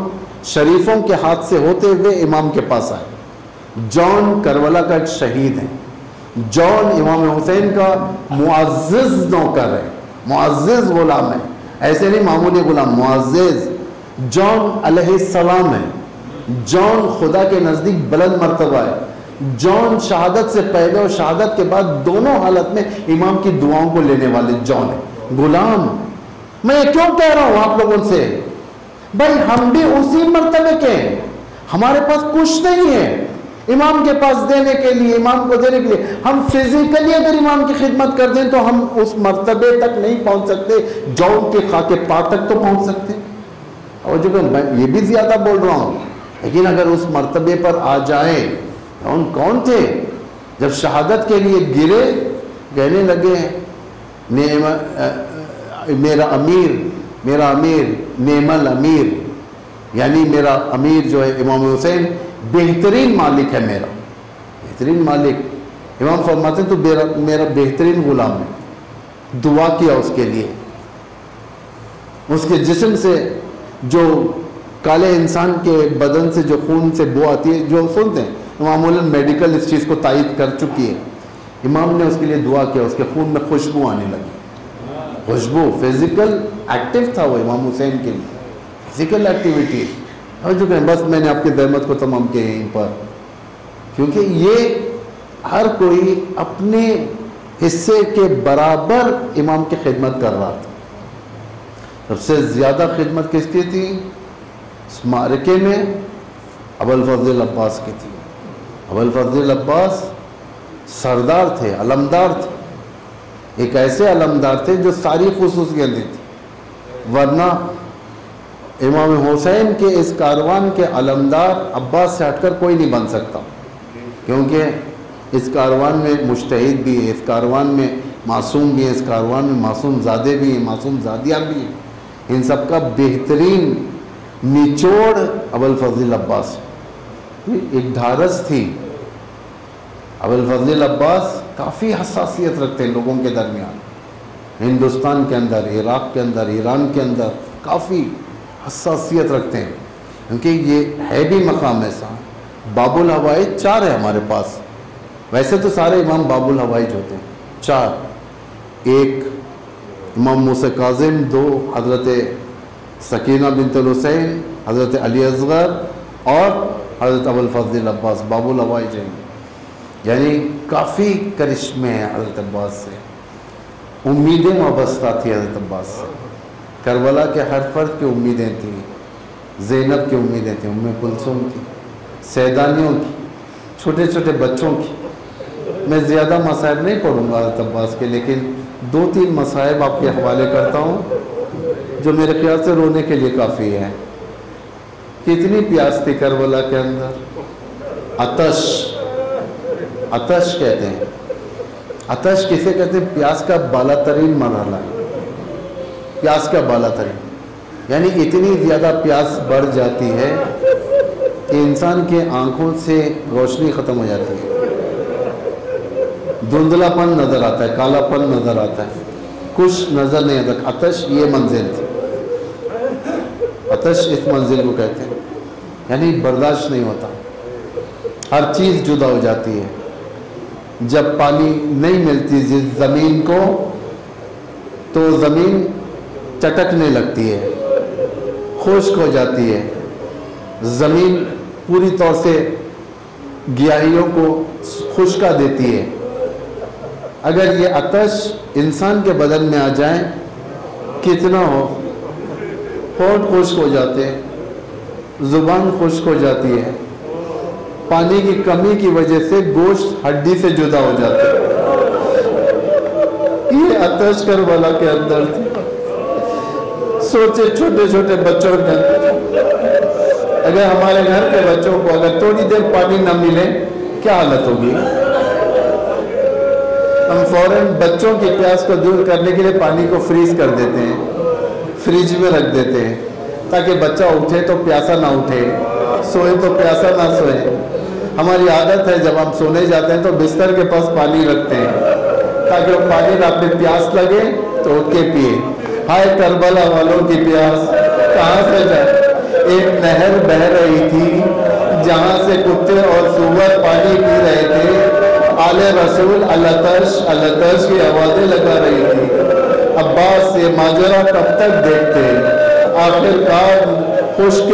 شریفوں کے ہاتھ سے ہوتے ہوئے امام کے پاس آئے. جان کربلا کا ایک شہید ہے. جان امام حسین کا معزز نوکر ہے, معزز غلام ہے, ایسے نہیں معمولی غلام, معزز. جان علیہ السلام ہے. جان خدا کے نزدیک بلند مرتبہ ہے. جان شہادت سے پہلے اور شہادت کے بعد دونوں حالت میں امام کی دعاؤں کو لینے والے جان ہے. غلام, میں یہ کیوں کہہ رہا ہوں آپ لوگوں سے, بھائی ہم بھی اسی مرتبے کے ہیں, ہمارے پاس کچھ نہیں ہے امام کے پاس دینے کے لیے, امام کو دینے کے لیے. ہم فزیکلی اگر امام کی خدمت کر دیں تو ہم اس مرتبے تک نہیں پہنچ سکتے, جان کے خاک پا تک تو پہنچ سکتے. اور جو کہ میں یہ بھی زیادہ بول رہا ہوں, لیکن اگر اس مرتبے پر آ جائیں, کون تھے جب شہادت کے لیے گرے, کہنے لگے میرا امیر نعم الامیر, یعنی میرا امیر جو ہے امام حسین بہترین مالک ہے, میرا بہترین مالک. امام فرماتے ہیں تو میرا بہترین غلام ہے. دعا کیا اس کے لیے. اس کے جسم سے جو کالے انسان کے بدن سے جو خون سے بو آتی ہے, جو سنتے ہیں معمولاً میڈیکل اس چیز کو تائید کر چکی ہے, امام نے اس کے لیے دعا کیا, اس کے خون میں خوشبو آنے لگی. خوشبو, فزیکل ایکٹیو تھا وہ امام حسین کے لیے, فزیکل ایکٹیویٹی. اور جو کہ بس میں نے آپ کی زحمت کو تمام کیا یہیں پر, کیونکہ یہ ہر کوئی اپنے حصے کے برابر امام کی خدمت کر رہا تھا. سب سے زیادہ خدمت کس کی تھی اس معرکے میں؟ ابوالفضل عباس کی تھی. ابوالفضل عباس سردار تھے, علمدار تھے, ایک ایسے علمدار تھے جو ساری خصوصیت تھی. ورنہ امام حسین کے اس کاروان کے علمدار عباس سے ہٹ کر کوئی نہیں بن سکتا, کیونکہ اس کاروان میں مجتہد بھی ہے, اس کاروان میں معصوم بھی ہے, اس کاروان میں معصوم زادے بھی ہیں, معصوم زادیاں بھی ہیں. ان سب کا بہترین نچوڑ ابوالفضل عباس. ایک ڈھارس تھی. ابوالفضل عباس کافی حساسیت رکھتے ہیں لوگوں کے درمیان, ہندوستان کے اندر, عراق کے اندر, ایران کے اندر کافی حساسیت رکھتے ہیں, کیونکہ یہ ہے بھی مقام ایسا. باب الحوائج 4 ہے ہمارے پاس, ویسے تو سارے امام باب الحوائج ہوتے ہیں 4. 1 امام موسیٰ کاظم, 2 حضرت سکینہ بنت الحسین, حضرت علی اصغر اور حضرت ابوالفضل عباس. باب الحوائج ہیں, یعنی کافی کرشمے ہیں حضرت عباس سے. امیدیں وابستہ تھی حضرت عباس سے. کربلا کے ہر فرد کی امیدیں تھیں. زینب کی امیدیں تھیں, ام کلثوم کی, سیدانیوں کی, چھوٹے چھوٹے بچوں کی. میں زیادہ مصائب نہیں پڑھوں گا حضرت عباس کے, لیکن 2-3 مصائب آپ کے حوالے کرتا ہوں جو میرے خیال سے رونے کے لیے کافی ہے. کتنی پیاس تھی کربلا کے اندر؟ آتش، آتش کہتے ہیں. آتش کسے کہتے ہیں؟ پیاس کا بالا ترین مرحلہ، پیاس کا بالا ترین، یعنی اتنی زیادہ پیاس بڑھ جاتی ہے کہ انسان کے آنکھوں سے روشنی ختم ہو جاتی ہے، دھندلا پن نظر آتا ہے، کالا پن نظر آتا ہے، کچھ نظر نہیں آتا. آتش یہ منزل تھی، آتش اس منزل کو کہتے ہیں، یعنی برداشت نہیں ہوتا، ہر چیز جدا ہو جاتی ہے. جب پانی نہیں ملتی زمین کو تو زمین چٹکنے لگتی ہے، خشک ہو جاتی ہے، زمین پوری طور سے گیاہیوں کو خشکا دیتی ہے. اگر یہ آتش انسان کے بدن میں آ جائے کتنا ہو، ہونٹ خشک ہو جاتے ہیں، زبان خشک ہو جاتی ہے، پانی کی کمی کی وجہ سے گوشت ہڈی سے جدا ہو جاتا ہے. یہ آتش کربلا کے اندر تھی. سوچے چھوٹے چھوٹے بچوں کے اندر، اگر ہمارے گھر کے بچوں کو اگر تھوڑی دیر پانی نہ ملے کیا حالت ہوگی؟ ہم فوراً بچوں کی پیاس کو دور کرنے کے لیے پانی کو فریز کر دیتے ہیں، فریج میں رکھ دیتے ہیں تاکہ بچہ اٹھے تو پیاسا نہ اٹھے، سوئے تو پیاسا نہ سوئے. ہماری عادت ہے جب ہم سونے جاتے ہیں تو بستر کے پاس پانی رکھتے ہیں تاکہ وہ پانی میں اپنے پیاس لگے تو اٹھ کے پیے. ہائے کربلا والوں کی پیاس کہاں سے جائے؟ ایک نہر بہ رہی تھی جہاں سے کتے اور سور پانی پی رہے تھے. آل رسول العطش العطش کی آوازیں لگا رہی تھی. عباس یہ ماجرا کب تک دیکھتے؟ آخر کار خشک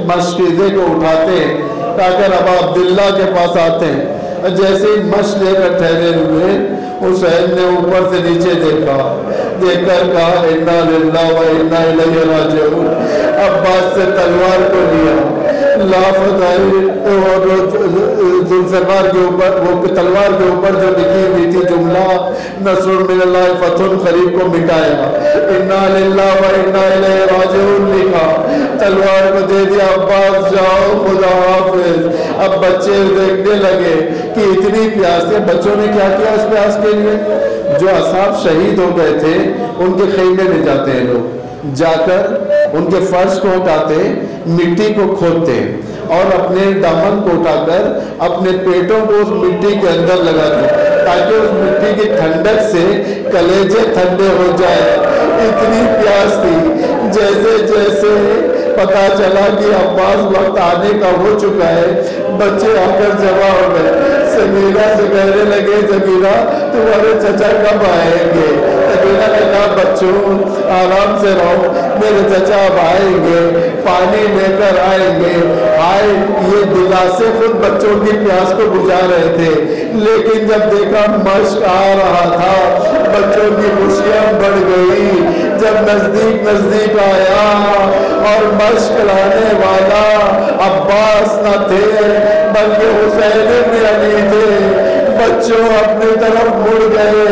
مشکیزے کو اٹھاتے ٹاکر ابا عبداللہ کے پاس آتے ہیں. جیسے ہی مشق لے کر ٹھہرے ہوئے حسین نے اوپر سے نیچے دیکھا، دیکھ کر کہا انا للہ و انا الیہ راجعون. عباس سے تلوار کو لیا، ذوالفقار کے اوپر وہ تلوار کے اوپر جو لکھی ہوئی تھی جملہ نصر من اللہ فتح قریب کو مٹایا، انا للہ و انا الیہ راجعون لکھا، تلوار کو دے دیا. عباس جاؤ خدا حافظ. اب بچے دیکھنے لگے کہ اتنی پیاس ہے. بچوں نے کیا کیا اس پیاس کے لیے؟ جو اصحاب شہید ہو گئے تھے ان کے خیمے میں جاتے ہیں لوگ، جا کر ان کے فرش کو اٹھاتے، مٹی کو کھودتے اور اپنے دامن کو اٹھا کر اپنے پیٹوں کو اس مٹی کے اندر لگاتے تاکہ اس مٹی کی ٹھنڈک سے کلیجے ٹھنڈے ہو جائے. اتنی پیاس تھی. جیسے جیسے پتا چلا کہ عباس وقت آنے کا ہو چکا ہے، بچے آ کر جمع ہو گئے. سمیرہ سے کہنے لگے سمیرہ تمہارے چچا کب آئیں گے؟ سمیرہ نے کہا بچوں آرام سے رہو، میرے چچا اب آئیں گے، پانی لے کر آئیں گے. آئے یہ دلاسے خود بچوں کی پیاس کو بجھا رہے تھے، لیکن جب دیکھا مشق آ رہا تھا بچوں کی خوشیاں بڑھ گئی. جب نزدیک آیا اور مشق لانے والا عباس نہ تھے بلکہ حسین بن علی تھے، بچوں اپنی طرف مڑ گئے،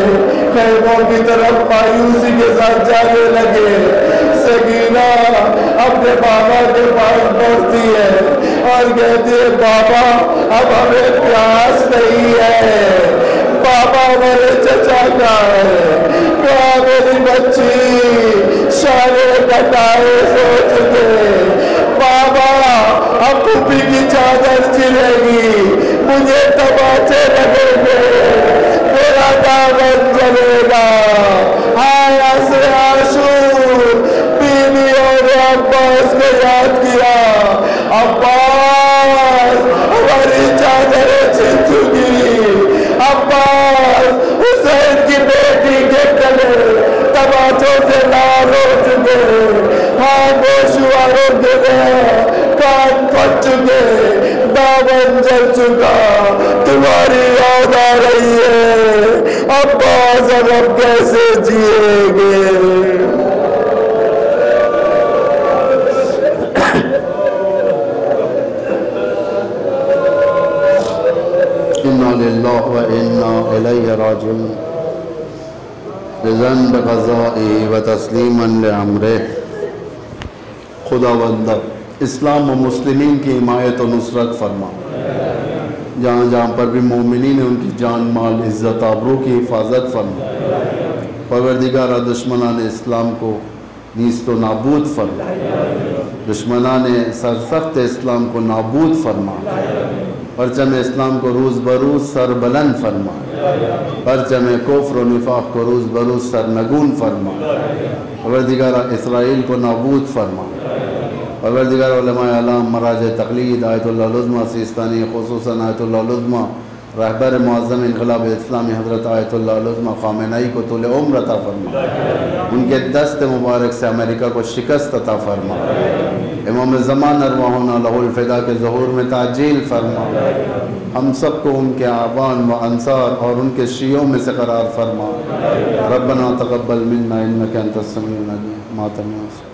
خیموں کی طرف مایوسی کے ساتھ جانے لگے. سکینہ اپنے بابا کے پاس پہنچتی ہے اور کہتی ہے بابا اب ہمیں پیاس نہیں ہے. بابا میرے چچا کا ہے. کہا میری بچی سارے کٹائے سو چکے. بابا اب پھوپھی کی چادر چلے گی، مجھے تماچے لگیں گے، میرا دامن جلے گا. آیا سے عاشور بیویوں نے عباس کو یاد کیا. عباس ہماری چادریں چھن چکی. عباس حسین کی بیٹی کے گلے تماچوں سے لال ہو چکے، خاموش ہوا رو کے کان پھٹ چکے، دامن جل چکا. تمہاری یاد آ رہی ہے عباس اب ہم کیسے جیئیں گے؟ انا للہ و انا الیہ راجعون. رضاً بقضائہ و تسلیماً لامرہ. خدا بندہ اسلام و مسلمین کی حمایت و نصرت فرما، جہاں جہاں پر بھی مومنین ہیں ان کی جان مال عزت آبرو کی حفاظت فرما۔ پروردگارہ دشمنان اسلام کو نیست و نابود فرما، دشمنان سرسخت اسلام کو نابود فرما، پرچم اسلام کو روز بروز سر بلند فرما، پرچم کفر و نفاق کو روز بروز سرنگون فرما، پروردگارہ اسرائیل کو نابود فرما، پروردگار علماء اعلام مراجع تقلید آیت اللہ العظمیٰ سیستانی خصوصاً آیت اللہ العظمیٰ رہبر معظم انقلاب اسلامی حضرت آیت اللہ العظمیٰ خامنہئی کو طول عمر عطا فرما، ان کے دست مبارک سے امریکہ کو شکست عطا فرما، امام زمان ارواحنا لہ الفدا کے ظہور میں تعجیل فرما، ہم سب کو ان کے اعوان و انصار اور ان کے شیعوں میں سے قرار فرما۔ ربنا تقبل منا انک انت السمیع العلیم۔